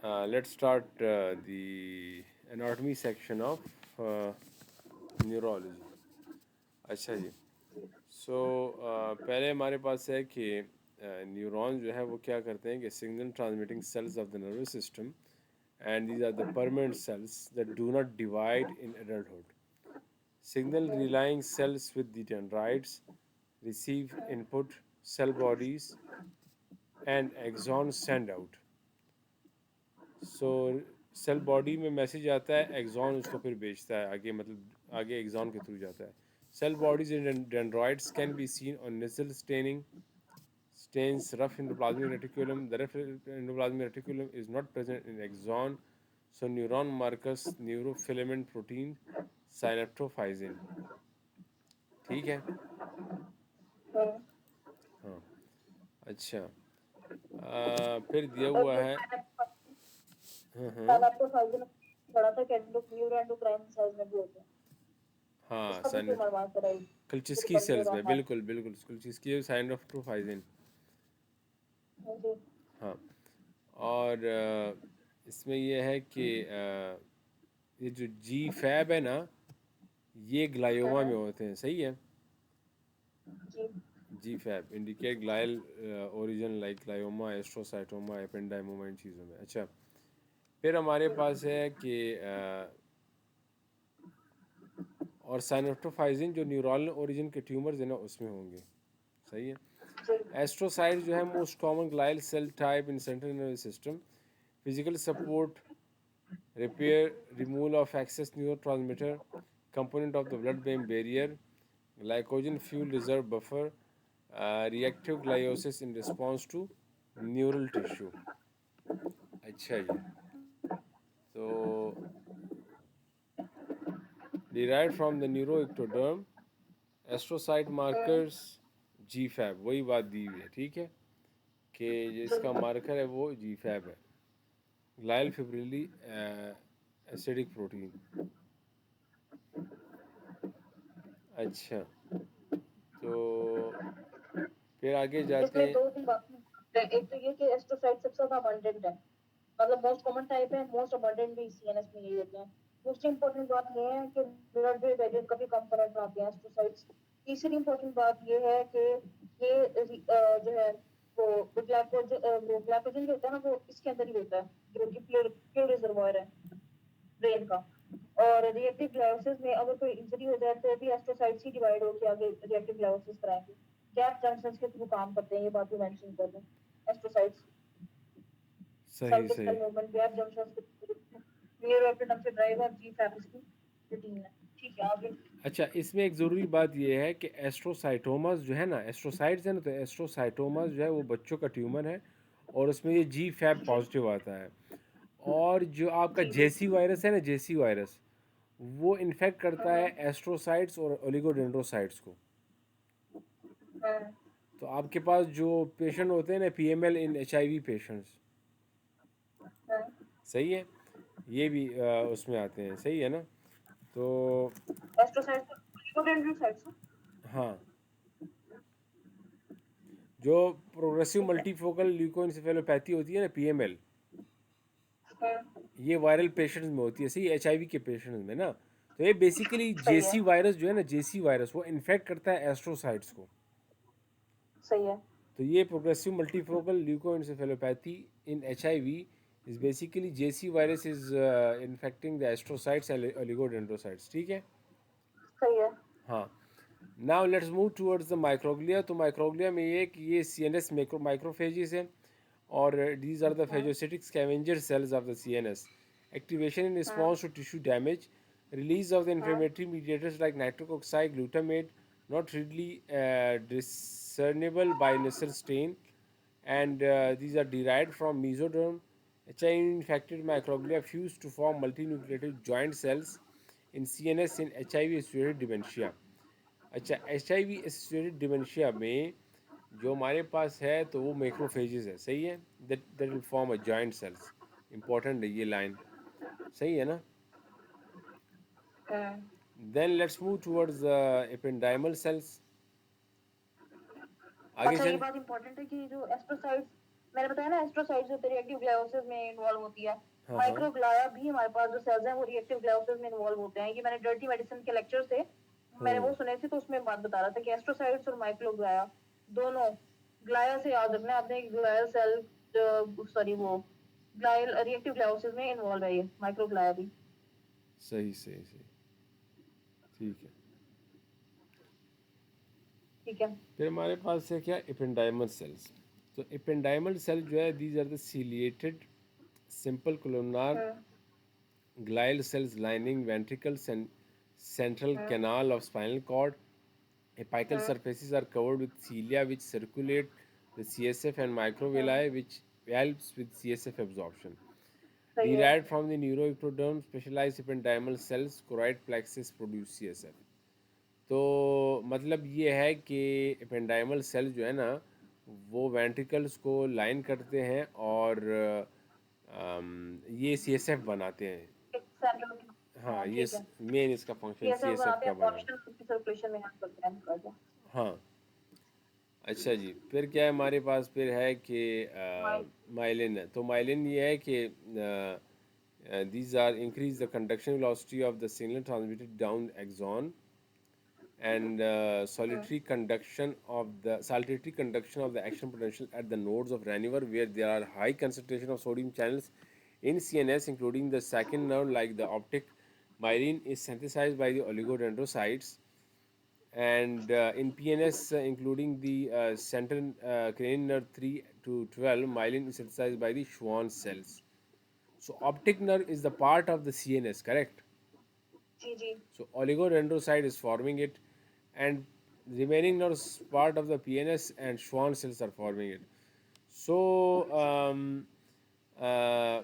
Let's start the anatomy section of uh, neurology. अच्छा जी. सो पहले हमारे पास है कि न्यूरॉन जो है वो क्या करते हैं कि signal transmitting cells of the nervous system, and these are the permanent cells that do not divide in adulthood. Signal relying cells with the dendrites receive input, cell bodies and axons send out. So cell body में message आता है, axon उसको फिर भेजता है आगे, मतलब आगे एक्सॉन के थ्रू जाता है. Cell bodies in dendroids can be seen on nasal staining stains rough endoplasmic reticulum. The rough endoplasmic reticulum is not present in axon, so neuron markers neurofilament protein synaptophysin. ठीक है. हाँ. अच्छा. फिर दिया और हुआ ये है. हाँ. साइनाप्टोफाइजिन पढ़ा था कि न्यूरो एंडोक्राइन सेल्स में भी होते हैं, हाँ उसका भी सन ट्यूमर मार्कर है कल्चिस्की टिपिकल सेल्स न्यूरॉन में, मार्कर। बिल्कुल बिल्कुल कल्चिस्की साइन ऑफ ट्रोफाइजिन. जी। हाँ. और इसमें यह है कि ये जो जी फैब है ना, ये ग्लायोमा में होते हैं. सही है. जी। G FAP indicate glial origin like glioma, astrocytoma, ependymoma, इन चीज़ों में. अच्छा. फिर हमारे पास है कि और साइनोट्रोफाइजिन जो न्यूरल ओरिजिन के ट्यूमर्स हैं ना उसमें होंगे. सही है. एस्ट्रोसाइट जो है most common glial cell type in central nervous system. Physical support, repair, removal of excess neurotransmitter, component of the blood-brain barrier, glycogen fuel reserve buffer, reactive gliosis in response to neural tissue. अच्छा जी. तो derived from the neuroectoderm, astrocyte markers GFAB, वही बात दी हुई है. ठीक है कि जिसका मार्कर है वो GFAB है, ग्लाइल फिब्रिली एसिडिक प्रोटीन. अच्छा. तो फिर आगे जाते इसमें हैं. दो भी बातें हैं। एक तो ये कि एस्ट्रोसाइट सबसे ज्यादा अबंडेंट है, मतलब मोस्ट कॉमन टाइप है, मोस्ट अबंडेंट भी सीएनएस में यही होते हैं। दूसरी इंपॉर्टेंट बात ये है कि ब्लड ब्रेन बैरियर का भी कंपोनेंट बनाते हैं एस्ट्रोसाइट्स। तीसरी इंपॉर्टेंट बात ये है कि ये जो है वो ग्लाइकोजन जो होता है ना वो इसके अंदर ही होता है, जो कि प्योर रिजर्वायर है ब्रेन का। और रिएक्टिव ग्लायोसिस में अगर कोई इंजरी हो जाए तो भी एस्ट्रोसाइट्स ही डिवाइड होकर आगे रिएक्टिव ग्लायोसिस कराएंगे। गैप जंक्शंस के थ्रू काम करते हैं, ये बात भी मेंशन कर दें। एस्ट्रोसाइट्स सही सही. सर्किल मूवमेंट गैप जंक्शंस के थ्रू न्यूरोएपिडेम से ड्राइव और जी फैब्स की प्रोटीन है। ठीक है आगे। अच्छा, इसमें एक ज़रूरी बात यह है कि एस्ट्रोसाइटोमास जो है ना, एस्ट्रोसाइट्स है ना, तो एस्ट्रोसाइटोमास जो है वो बच्चों का ट्यूमर है और उसमें ये जी फैब जी पॉजिटिव आता है. और जो आपका जी जी। जेसी वायरस है ना, जेसी वायरस, वो इन्फेक्ट करता है एस्ट्रोसाइट्स और ओलिगोडेंड्रोसाइट्स को. हाँ, तो आपके पास जो पेशेंट होते हैं ना, पीएमएल इन एचआईवी पेशेंट्स. हाँ। सही है. ये भी उसमें आते हैं. सही है ना. तो एस्ट्रोसाइट्स लिपोडेंड्रोसाइट्स। हाँ, जो प्रोग्रेसिव ठीक है। मल्टीफोकल ल्यूकोइनसेफेलोपैथी होती है ना, पीएमएल, हाँ, ये वायरल पेशेंट्स में होती है. सही, एचआईवी के पेशेंट्स में ना. तो ये बेसिकली सही है। जेसी वायरस जो है ना, जेसी वायरस वो इन्फेक्ट करता है एस्ट्रोसाइट्स को. सही है। तो ये progressive multifocal leukoencephalopathy in HIV is basically JC virus is infecting the astrocytes and oligodendrocytes. ठीक है. सही है। हाँ. Now let's move towards the microglia. तो माइक्रोग्लिया में ये कि ये सीएनएस माइक्रोफेजेस है, और these are the हाँ, phagocytic scavenger cells of the CNS. Activation in हाँ, response to tissue damage, release of the हाँ, inflammatory mediators like nitric oxide, glutamate, not readily discernible by nasal stain, and these are derived from mesoderm. HIV-infected microglia fuse to form multinucleated joint cells in CNS in HIV-associated dementia. अच्छा, H I V associated dementia में जो हमारे पास है तो वो macrophages है. सही है. That that will form a joint cells. Important है ये लाइन. सही है ना. हाँ। Then let's move towards ependymal cells. आगे अच्छा, ये चल. बात इंपॉर्टेंट है कि जो एस्ट्रोसाइट्स मैंने बताया ना एस्ट्रोसाइट्स जो रिएक्टिव ग्लायोसिस में इन्वॉल्व होती है, हाँ हाँ माइक्रोग्लाया भी हमारे पास जो सेल्स हैं वो रिएक्टिव ग्लायोसिस में इन्वॉल्व होते हैं। ये मैंने डर्टी मेडिसिन के लेक्चर से मैंने वो सुने थे, तो उसमें बात बता रहा था कि एस्ट्रोसाइट्स और माइक्रोग्लाया दोनों, ग्लाया से याद रखना है आपने, ग्लायल सेल, सॉरी वो ग्लायल रिएक्टिव ग्लायोसिस में इन्वॉल्व है ये माइक्रोग्लाया भी। सही सही सही, ठीक है। ठीक है। फिर हमारे पास है क्या, एपेंडाइमल सेल्स। तो एपेंडाइमल सेल जो है, these are the ciliated simple columnar hmm glial cells lining ventricles and central hmm canal of spinal cord. Apical hmm surfaces are covered with cilia which circulate the CSF and hmm, microvilli which helps with CSF absorption. सही है। Derived from the neuroectoderm, specialized ependymal cells, choroid plexus produce CSF. तो मतलब ये है कि ependymal cell जो है ना, वो वेंट्रिकल्स को लाइन करते हैं और ये सीएसएफ बनाते हैं। एक सेंट्रल, हाँ, हाँ ये ठीक है। मेन इसका फंक्शन सीएसएफ सीएसएफ बनाते का हैं, बनाना। ऑप्शन की सर्कुलेशन में हेल्प करते हैं कर दो। हाँ, अच्छा जी। फिर क्या है हमारे पास, फिर है कि माइल माइलिन है। तो माइलिन ये है कि these are increase the conduction velocity of the signal transmitted down axon and saltatory conduction of the action potential at the nodes of Ranier where there are high concentration of sodium channels in CNS, including the second nerve like the optic. Myelin is synthesized by the oligodendrocytes, and in PNS, including the central cranial nerve 3 to 12, myelin is synthesized by the Schwann cells. So optic nerve is the part of the CNS, correct? Ji ji. So oligodendrocyte is forming it, and remaining nerves part of the PNS and Schwann cells are forming it. So uh,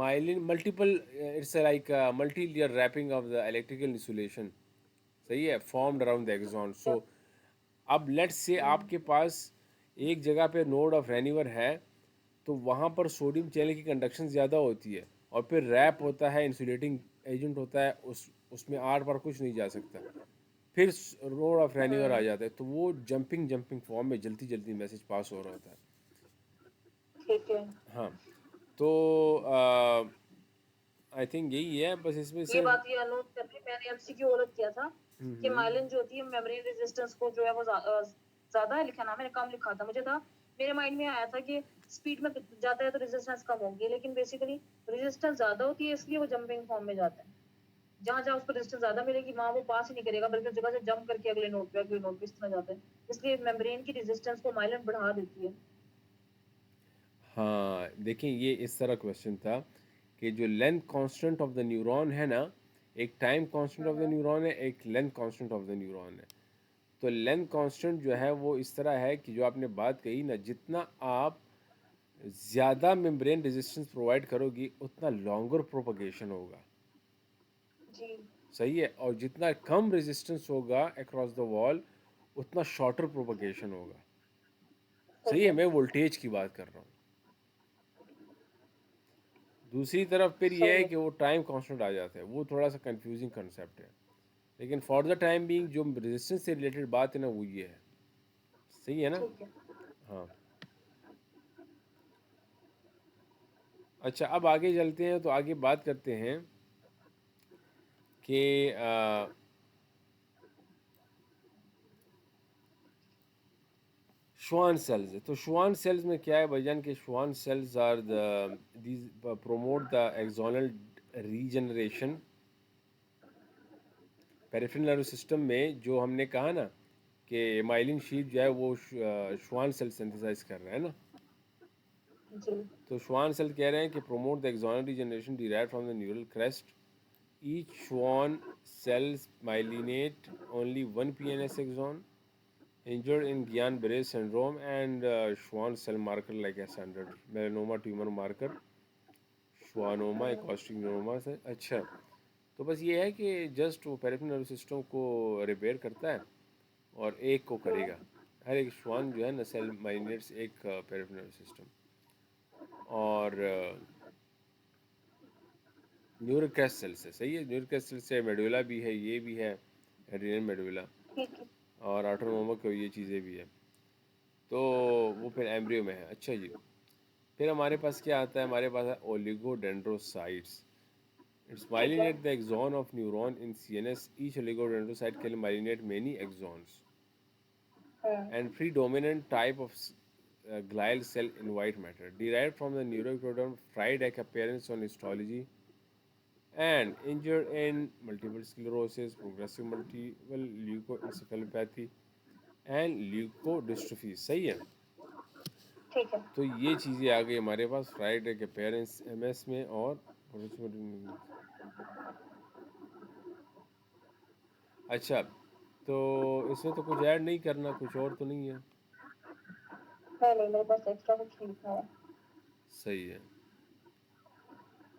myelin multiple, it's like a multi-layer wrapping of the electrical insulation. सही है, formed around the axon. सो अब let's say आपके पास एक जगह पे node of रेनिवर है, तो वहाँ पर सोडियम चैनल की कंडक्शन ज़्यादा होती है और फिर रैप होता है, इंसुलेटिंग एजेंट होता है, उसमें आर पार कुछ नहीं जा सकता। फिर नोड ऑफ रेनिवर आ जाता है, तो वो जंपिंग जंपिंग फॉर्म में जल्दी जल्दी मैसेज पास हो रहा होता है। ठीक है। हाँ, तो आई थिंक यही है बस, इसमें ये सिर्फ बात ये नोट करके मैंने एमसीक्यू और किया था कि माइलिन जो होती है मेम्ब्रेन रेजिस्टेंस को जो है वो ज्यादा है लिखा ना, मैंने कम लिखा था। मुझे था, मेरे माइंड में आया था कि स्पीड में जाता है तो रेजिस्टेंस कम होगी, लेकिन बेसिकली रेजिस्टेंस ज्यादा होती है इसलिए वो जंपिंग फॉर्म में जाता है। जहां जहां उसको रेजिस्टेंस ज्यादा मिलेगी वहां वो पास ही नहीं करेगा, बल्कि उस जगह से जंप करके अगले नोट पे इस तरह जाता है। इसलिए मेम्ब्रेन की रेजिस्टेंस को माइलिन बढ़ा देती है। हाँ, देखिए ये इस तरह क्वेश्चन था कि जो length constant of the neuron है ना, एक time constant of the hmm neuron है, एक length constant of the neuron है। तो लेंथ कांस्टेंट जो है वो इस तरह है कि जो आपने बात कही ना, जितना आप ज़्यादा मेम्ब्रेन रेजिस्टेंस प्रोवाइड करोगी उतना लॉन्गर प्रोपगेशन होगा। जी। सही है, और जितना कम रेजिस्टेंस होगा अक्रॉस द वॉल उतना शॉर्टर प्रोपगेशन होगा। सही सही है, है। मैं वोल्टेज की बात कर रहा हूँ। दूसरी तरफ फिर ये सही है है। कि वो टाइम कांस्टेंट आ जाता है, वो थोड़ा सा कंफ्यूजिंग कंसेप्ट है, लेकिन फॉर द टाइम बीइंग जो रेजिस्टेंस से रिलेटेड बात है ना वो ये है। सही है ना? ठीक है। हाँ। अच्छा, अब आगे चलते हैं, तो आगे बात करते हैं कि श्वान सेल्स है। तो श्वान सेल्स में क्या है भाईजान, के Schwann cells are the these promote the axonal regeneration. Peripheral nervous system में जो हमने कहा ना कि माइलिन शीट जो है वो श्वान सेल सिंथेसाइज कर रहा है ना, जी। तो श्वान सेल कह रहे हैं कि promote the axonal regeneration derive from the neural crest. Each Schwann cells myelinate only one PNS axon injured in Guillain-Barré syndrome and Schwann cell marker like a standard melanoma tumor marker, schwannoma एक caustic neuroma से। अच्छा, तो बस ये है कि just वो peripheral nervous system को रिपेयर करता है और एक को करेगा। हर एक श्वान जो है ना सेल माइनेट्स एक पेरिफेरल नर्वस सिस्टम। और न्यूरोक्रैस्ट सेल से, सही है, न्यूरोक्रैस्ट सेल से मेडुला भी है, ये भी है एड्रिनल मेडुला, ठीक है। और ऑटोनोमा को ये चीज़ें भी है। तो वो फिर एम्ब्रियो में है। अच्छा जी, फिर हमारे पास क्या आता है, हमारे पास है ओलिगोडेंड्रोसाइट्स। It's ठीक है। myelinate the axon of neuron in CNS. Each oligodendrocyte can myelinate many axons. Hmm. And predominant type of glial cell in white matter, derived from the neuroectoderm, fried egg appearance on histology, and injured in multiple sclerosis, progressive multiple leukoencephalopathy, and leukodystrophy. सही है। ठीक है। तो ये चीज़ें आ गई हमारे पास fried egg appearance MS में और अच्छा, तो इसमें तो कुछ ऐड नहीं करना, कुछ और तो नहीं है। नहीं, मेरे पास एक्स्ट्रा कुछ नहीं लिखा है। सही है।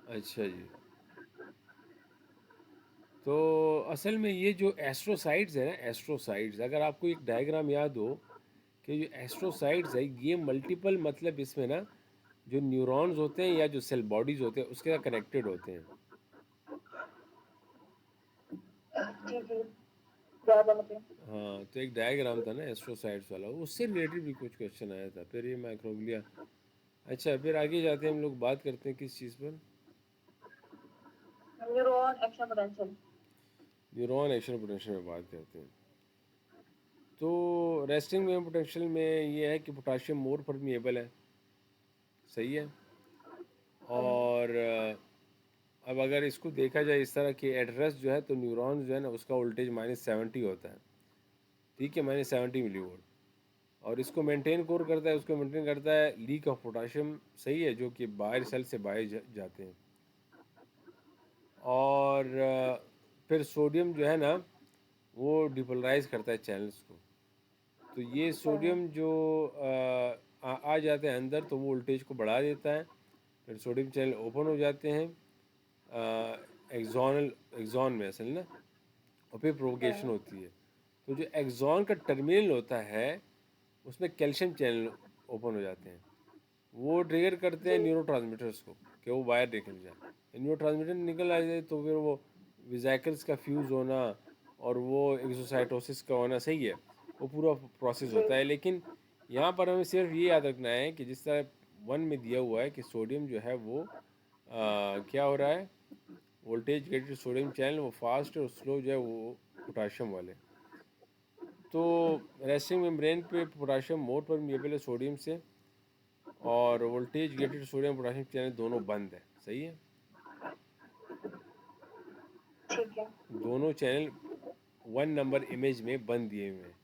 अच्छा जी, तो असल में ये जो एस्ट्रोसाइट्स है ना, एस्ट्रोसाइट्स, अगर आपको एक डायग्राम याद हो कि जो एस्ट्रोसाइट्स है ये मल्टीपल, मतलब इसमें ना जो न्यूरॉन्स होते हैं या जो सेल बॉडीज होते हैं उसके साथ कनेक्टेड होते हैं। जी जी, याद है मुझे। हाँ, तो एक डायग्राम था ना एस्ट्रोसाइट्स वाला, उससे रिलेटेड भी कुछ क्वेश्चन आया था। फिर ये माइक्रोग्लिया। अच्छा, फिर आगे जाते हैं, हम लोग बात करते हैं किस चीज़ पर, neuron action potential. Neuron action potential में बात करते हैं। तो रेस्टिंग में पोटेंशियल में ये है कि पोटाशियम मोर परमिएबल है। सही है। और अब अगर इसको देखा जाए इस तरह कि एट रेस्ट जो है तो न्यूरॉन जो है ना उसका वोल्टेज -70 होता है। ठीक है, -70 मिलीवोल्ट। और इसको मेंटेन कोर करता है, उसको मेंटेन करता है लीक ऑफ पोटाशियम। सही है, जो कि बाहर सेल से बाहर जाते हैं। और फिर सोडियम जो है ना वो डिपोलराइज करता है चैनल्स को। तो ये सोडियम जो आ जाते हैं अंदर तो वो वोल्टेज को बढ़ा देता है। फिर सोडियम चैनल ओपन हो जाते हैं एग्जॉन में असल ना, और फिर प्रोपोगेशन होती है। तो जो एग्जॉन का टर्मिनल होता है उसमें कैल्शियम चैनल ओपन हो जाते हैं। वो ट्रिगर करते हैं जी न्यूरोट्रांसमीटर्स को कि वो बाहर निकल जाए। न्यूरोट्रांसमीटर निकल आ जाए तो फिर वो विजाइकल्स का फ्यूज़ होना और वो एक्सोसाइटोसिस का होना, सही है, वो पूरा प्रोसेस जी होता है। लेकिन यहाँ पर हमें सिर्फ ये याद रखना है कि जिस तरह 1 में दिया हुआ है कि सोडियम जो है वो क्या हो रहा है, वोल्टेज गेटेड सोडियम चैनल वो फास्ट और स्लो जो है वो पोटाशियम वाले। तो रेस्टिंग मेम्ब्रेन पे पोटाशियम मोर परमिएबल है सोडियम से, और voltage gated sodium potassium channel दोनों बंद है। सही है, ठीक है। दोनों चैनल 1 नंबर इमेज में बंद दिए हुए हैं,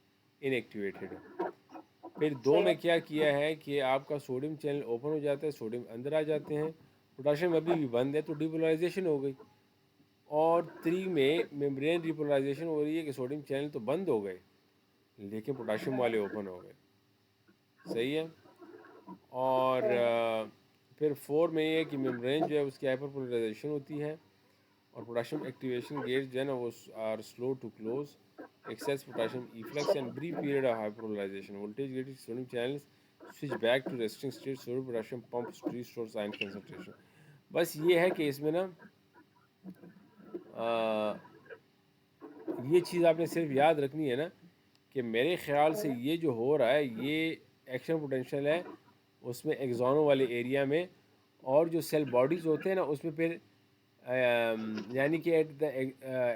इनएक्टिवेटेड है। फिर 2 सही में है। क्या किया है कि आपका सोडियम चैनल ओपन हो जाता है, सोडियम अंदर आ जाते हैं, पोटाशियम अभी भी बंद है तो डिपोलराइजेशन हो गई। और 3 में मेम्ब्रेन डिपोलराइजेशन हो रही है कि सोडियम चैनल तो बंद हो गए लेकिन पोटाशियम वाले ओपन हो गए। सही है। और फिर 4 में ये है कि मेम्ब्रेन जो है उसकी हाइपरपोलराइजेशन होती है और पोटाशियम एक्टिवेशन गेट्स जो है ना वो are slow to close, excess potassium efflux and brief period of hyperpolarization, voltage gated sodium channels switch back to resting state, sodium potassium pump restores ion concentration. बस ये है कि इसमें ना ये चीज़ आपने सिर्फ याद रखनी है ना कि मेरे ख्याल से ये जो हो रहा है ये एक्शन पोटेंशियल है उसमें एक्सोनों वाले एरिया में, और जो सेल बॉडीज़ होते हैं ना उसमें फिर यानी कि एट द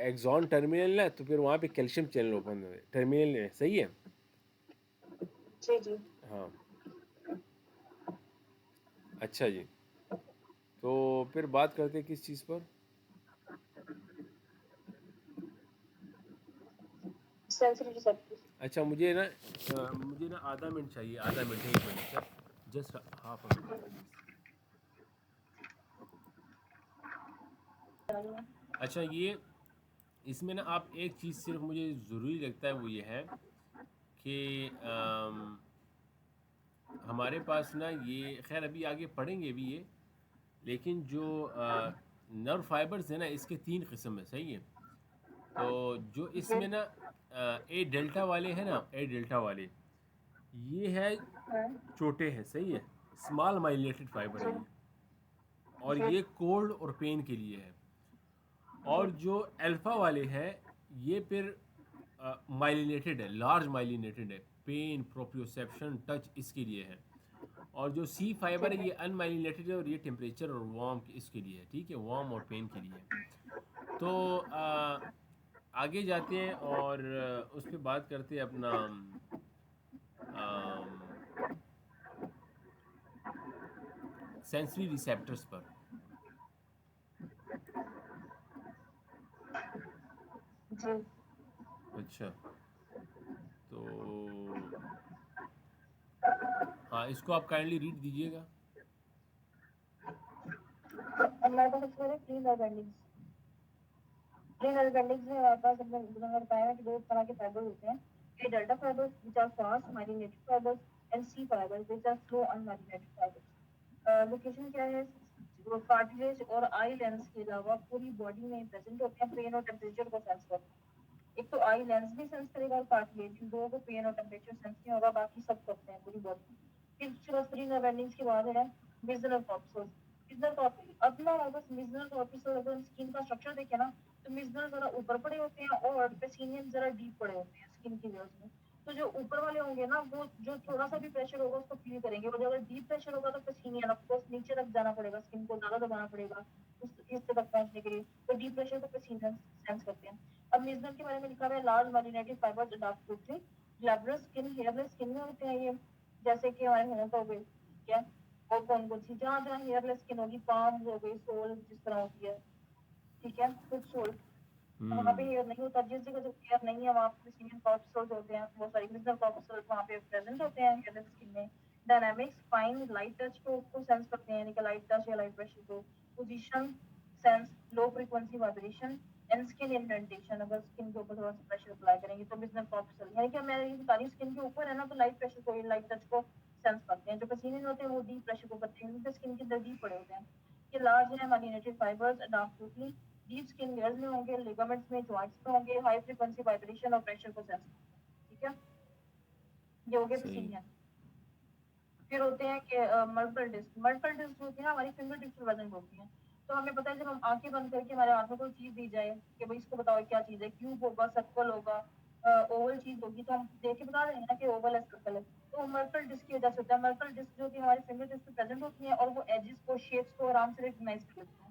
एक्सॉन टर्मिनल ना, तो फिर वहाँ पे कैल्शियम चैनल ओपन है टर्मिनल में। सही है। जी जी। हाँ। अच्छा जी, तो फिर बात करते हैं किस चीज़ पर। Sensory receptors. अच्छा, मुझे ना आधा मिनट चाहिए, आधा minute, 1 minute, just half a minute please. अच्छा, ये इसमें ना आप एक चीज़ सिर्फ मुझे ज़रूरी लगता है वो ये है कि हमारे पास ना ये खैर अभी आगे पढ़ेंगे भी ये, लेकिन जो नर्व फाइबर्स है ना इसके 3 किस्म है। सही है। तो जो इसमें ना ए डेल्टा वाले हैं ना, ए डेल्टा वाले ये है छोटे हैं। सही है, स्मॉल माइलिनेटेड फाइबर है जी ये, और ये कोल्ड और पेन के लिए है। जी। और जो अल्फ़ा वाले हैं ये फिर माइलिनेटेड है, लार्ज माइलिनेटेड है। पेन, प्रोप्रियोसेप्शन, टच इसके लिए है। और जो सी फाइबर ठीक है है। ये अनमाइलिनेटेड है और ये टेम्परेचर और वार्म इसके लिए है, ठीक है, वार्म और पेन के लिए है। तो आगे जाते हैं और उस पर बात करते हैं अपना सेंसरी रिसेप्टर्स पर। जी। अच्छा, तो हाँ, इसको आप काइंडली रीड दीजिएगा। अब हमारे पास सबसे पहले pre nerve endings. Pre nerve endings में हमारे पास हमने बताया है कि दो तरह के फाइबर होते हैं, A delta fibres which are fast myelinated fibres and C fibres which are slow unmyelinated fibres. Location क्या है? कार्टिलेज और आई लेंस के अलावा पूरी बॉडी में प्रेजेंट होते हैं, पेन और टेम्परेचर को सेंस करते हैं। एक तो आई लेंस भी सेंस करेगा और कार्टिलेज, इन दोनों को पेन और टेम्परेचर सेंस नहीं होगा, बाकी सब करते हैं पूरी बॉडी में। फिर उसके बाद प्री नर्व एंडिंग्स के बाद है विजुअल कॉर्पस। मिजनल कॉर्पस, अब ना हमारे पास मिजनल कॉर्पस और अगर स्किन का स्ट्रक्चर देखे ना, तो मिजनल जरा ऊपर पड़े होते हैं और पेसिनियम जरा डीप पड़े होते हैं स्किन की लेयर्स में। तो जो ऊपर वाले होंगे ना, वो जो थोड़ा सा भी प्रेशर होगा उसको फील करेंगे, और अगर डीप प्रेशर होगा तो पेसिनियम आपको नीचे तक जाना पड़ेगा, स्किन को ज्यादा दबाना पड़ेगा उस हिस्से तक पहुंचने के लिए, तो डीप प्रेशर को पेसिनियम सेंस करते हैं। अब मिजनल के बारे में लिखा हुआ है large myelinated fibres adopt to glabrous skin, hairless skin में होते हैं ये, जैसे कि हमारे होंठ हो गए, ठीक है। और कौन कौन सी, जहाँ जहाँ हेयरलेस स्किन होगी, पाम हो गई, सोल जिस तरह होती है, ठीक है, फुट सोल, वहाँ पे हम्म। हेयर नहीं होता, जिस जगह जो हेयर नहीं है वहाँ पे सिंगल कॉर्पस्कल्स होते हैं, वो सॉरी मिजनल कॉर्पस्कल्स वहाँ पे प्रेजेंट होते हैं हेयरलेस स्किन में। डायनामिक्स, फाइन लाइट टच को सेंस करते हैं, यानी कि लाइट टच या लाइट प्रेशर को। Position sense, low frequency vibration and skin indentation, अगर स्किन के ऊपर थोड़ा सा प्रेशर अप्लाई करेंगे तो मिजनल कॉर्पस्कल, यानी कि मैं ये बता रही हूँ स्किन के ऊपर है ना, तो लाइट प्रेशर को, लाइट टच को सेंस करते हैं। जो पसीने होते हैं वो डीप प्रेशर को करते हैं, क्योंकि स्किन के अंदर डीप पड़े होते हैं। ये लार्ज है myelinated fibres adopt deep skin layers में होंगे, लिगामेंट्स में, जॉइंट्स में होंगे, हाई फ्रीक्वेंसी वाइब्रेशन और प्रेशर को सेंस करते हैं, ठीक है। ये हो गए सही। पसीनियन। फिर होते हैं कि मल्टीपल डिस्क। मल्टीपल डिस्क जो होती है ना, हमारी फिंगर टिप्स पे प्रेजेंट होती हैं। तो हमें पता है जब हम आंखें बंद करके हमारे हाथ में कोई चीज दी जाए कि भाई इसको बताओ क्या चीज है, क्यूब होगा, सर्कल होगा, ओवल चीज होगी, तो हम देख के बता देंगे ना कि ओवल है, सर्कल है। तो मल्टीपल डिस्क की वजह से होता है। मल्टीपल डिस्क जो होती है हमारी फिंगर टिप्स पे प्रेजेंट होती है, और वो एजेस को, शेप्स को आराम से रिकग्नाइज कर लेते हैं।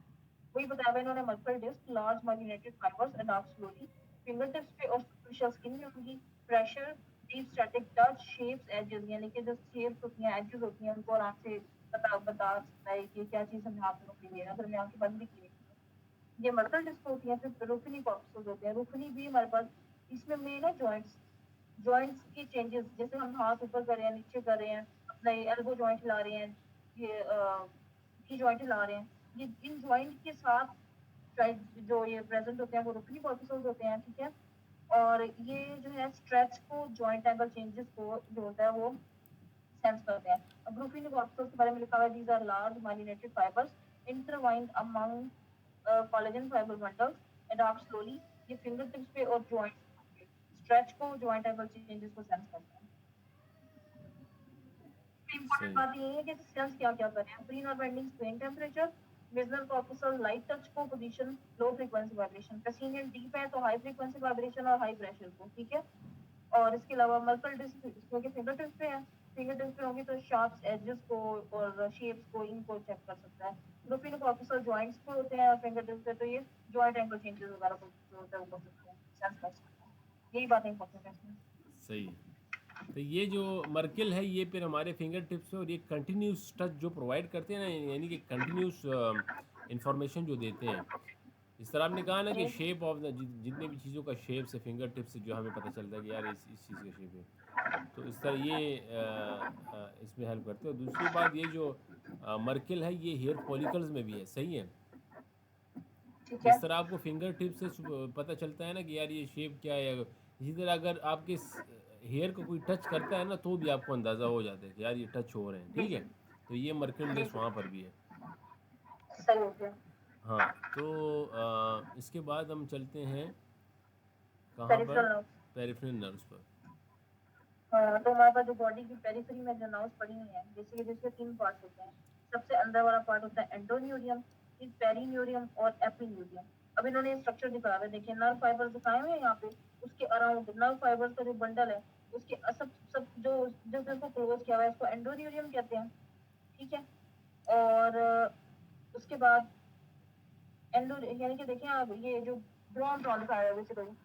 वही बताया हुआ इन्होंने, multiple disc large myelinated fibres adapt slowly, finger tips पे और सुपरफिशियल स्किन में होंगी। Pressure, deep static touch, shapes, edges, यानी कि जो शेप्स होती हैं, एजेस होती हैं, उनको आराम से बता सकता है कि क्या चीज हमने हाथ में पकड़ी है, अगर हमने आंखें बंद भी की है। ये मल्टीपल डिस्क होती है। फिर रुफिनी कॉर्पस्कल्स होते हैं। रुफिनी भी हमारे पास, इसमें मेन है जॉइंट्स, जॉइंट्स की चेंजेस, जैसे हम हाथ ऊपर कर रहे हैं, नीचे कर रहे हैं, अपना ये एल्बो जॉइंट हिला रहे हैं, ये जॉइंट हिला रहे हैं, ये इन जॉइंट के साथ जो ये प्रेजेंट होते हैं वो रुफिनी कॉर्पस्कल्स होते हैं, ठीक है। और ये जो है स्ट्रेच को, जॉइंट एंगल चेंजेस को जो होता है वो सेंस करते हैं। अब रुफिनी कॉर्पस्कल्स के बारे में लिखा हुआ है, these are large myelinated fibres intertwined among collagen fibre bundles, adapt slowly. ये फिंगर टिप्स पे और जॉइंट स्ट्रेच को, जॉइंट एंगल चेंजेस को सेंस करते हैं। इंपॉर्टेंट सही। बात ये है कि सेंस क्या क्या कर रहे हैं। Free nerve endings pain temperature, visual corpuscle light touch को, position low frequency vibration, pacinian deep है तो हाई फ्रीक्वेंसी वाइब्रेशन और हाई प्रेशर को, ठीक है। और इसके अलावा मल्टीपल डिस्क क्योंकि फिंगर टिप्स पे है, फिंगर टिप्स पे होंगी तो शार्प्स, एजेस को और शेप्स को, इनको चेक कर सकता है। लुपिन कॉर्पस्कल जॉइंट्स पे होते हैं और फिंगर टिप्स पे तो ये जॉइंट एंगल चेंजेस वगैरह को जो होता है वो कर सकते हैं, सेंस कर सकते हैं। यही बात इंपॉर्टेंट है इसमें। सही। तो ये जो मर्कल है ये फिर हमारे फिंगर टिप्स पे और ये कंटिन्यूस टच जो प्रोवाइड करते हैं ना, यानी कि कंटिन्यूस इंफॉर्मेशन जो देते हैं। इस तरह आपने कहा ना कि जी। शेप ऑफ द जितने भी चीज़ों का शेप से फिंगर टिप से जो हमें पता चलता है कि यार इस चीज़ का शेप है। तो इस तरह ये इसमें हेल्प करते हैं। और दूसरी बात ये जो मर्कल है ये हेयर फॉलिकल्स में भी है, सही है। ठीक है। जिस तरह आपको फिंगर टिप से पता चलता है ना कि यार ये शेप क्या है, इसी तरह अगर आपके हेयर को कोई टच करता है ना तो भी आपको अंदाज़ा हो जाता है कि यार ये टच हो रहे हैं, जी ठीक है। जी। तो ये मर्कल जी डिस्क जी। वहाँ पर भी है। सही हो गया। हाँ, तो इसके बाद हम चलते हैं कहाँ पर, पेरिफेरल नर्व। पेरिफेरल नर्व्स पर। हाँ, तो हमारे पास जो बॉडी की पेरिफेरी में जो नर्व्स पड़ी हुई हैं, जैसे जिसके तीन पार्ट्स होते हैं। सबसे अंदर वाला पार्ट होता है एंडोन्यूरियम, फिर पेरिन्यूरियम और एपिन्यूरियम। अब इन्होंने स्ट्रक्चर दिखाया हुआ है, देखिए नर्व फाइबर दिखाए हुए हैं यहाँ पे, उसके अराउंड नर्व फाइबर्स का जो बंडल है, उसके सब सब जो जो को क्लोज किया हुआ है उसको एंडोन्यूरियम कहते हैं, ठीक है। और उसके बाद एंडो यानी कि देखिए आप ये जो ब्रॉन टॉन दिखाया है बेसिकली।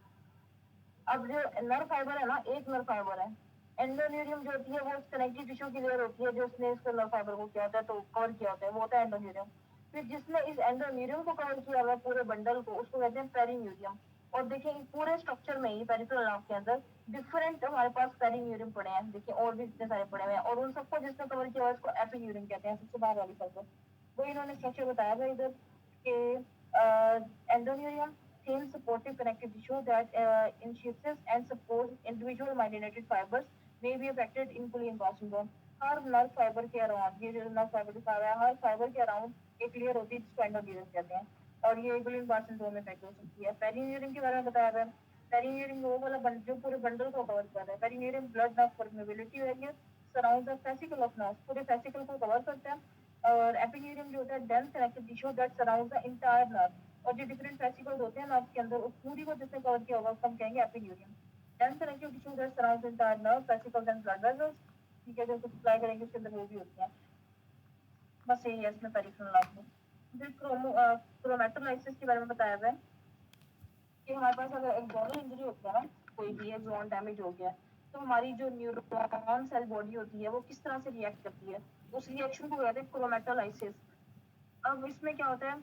अब जो नर्व फाइबर है ना, एक नर्व फाइबर है। एंडोन्यूरियम जो होती है वो कनेक्टिव टिश्यू की लेयर होती है जो उसने इसको नर्व फाइबर को किया होता है, तो कवर किया होता है, वो होता है एंडोन्यूरियम। फिर जिसने इस एंडोन्यूरियम को कवर किया हुआ है पूरे बंडल को, उसको कहते हैं पेरीन्यूरियम। और देखिए इस पूरे स्ट्रक्चर में ही पेरिफेरल नर्व के अंदर डिफरेंट हमारे पास पेरीन्यूरियम पड़े हैं, देखिए और भी इतने सारे पड़े हुए हैं, और उन सबको जिसने कवर किया हुआ है उसको एपिन्यूरियम कहते हैं, सबसे बाहर वाली सर्कल। वो इन्होंने स्ट्रक्चर बताया था इधर के endoneurium thin supportive connective tissue that enhances and supports individual myelinated fibers may be affected in Guillain-Barré syndrome. Her nerve fibre के अराउंड, ये जो नर्व फाइबर दिखा रहा है, हर फाइबर के अराउंड एक लेयर होती है जिसको एंडोन्यूरियम कहते हैं, और ये गुइलेन-बारे सिंड्रोम में इफेक्ट हो सकती है। पेरिन्यूरियम के बारे में बताया गया। पेरिन्यूरियम वो वाला जो पूरे बंडल को कवर कर रहा है। Perineurium blood nerve permeability area surround the fascicle of nerve, पूरे फेसिकल को कवर करता है। और एपिन्यूरियम जो होता है dense connective tissue that surround the entire nerve, और जो डिफरेंट वेसिकल्स होते हैं नर्व के अंदर उस पूरी को जिसने कवर किया होगा उसको हम कहेंगे epineurium. Dense connective tissue that surrounds the entire nerve vesicles and blood vessels, ठीक है, जो सप्लाई करेंगे उसके अंदर वो भी होती हैं। बस यही है इसमें पेरिफेरल नर्व में। फिर क्रोमेटोलाइसिस के बारे में बताया गया है कि हमारे पास अगर एक्सोनल इंजरी होती है ना, कोई भी एक्सोन डैमेज हो गया, तो हमारी जो न्यूरॉन सेल बॉडी होती है वो किस तरह से रिएक्ट करती है, उस रिएक्शन को कहते हैं क्रोमेटोलाइसिस। अब इसमें क्या होता है,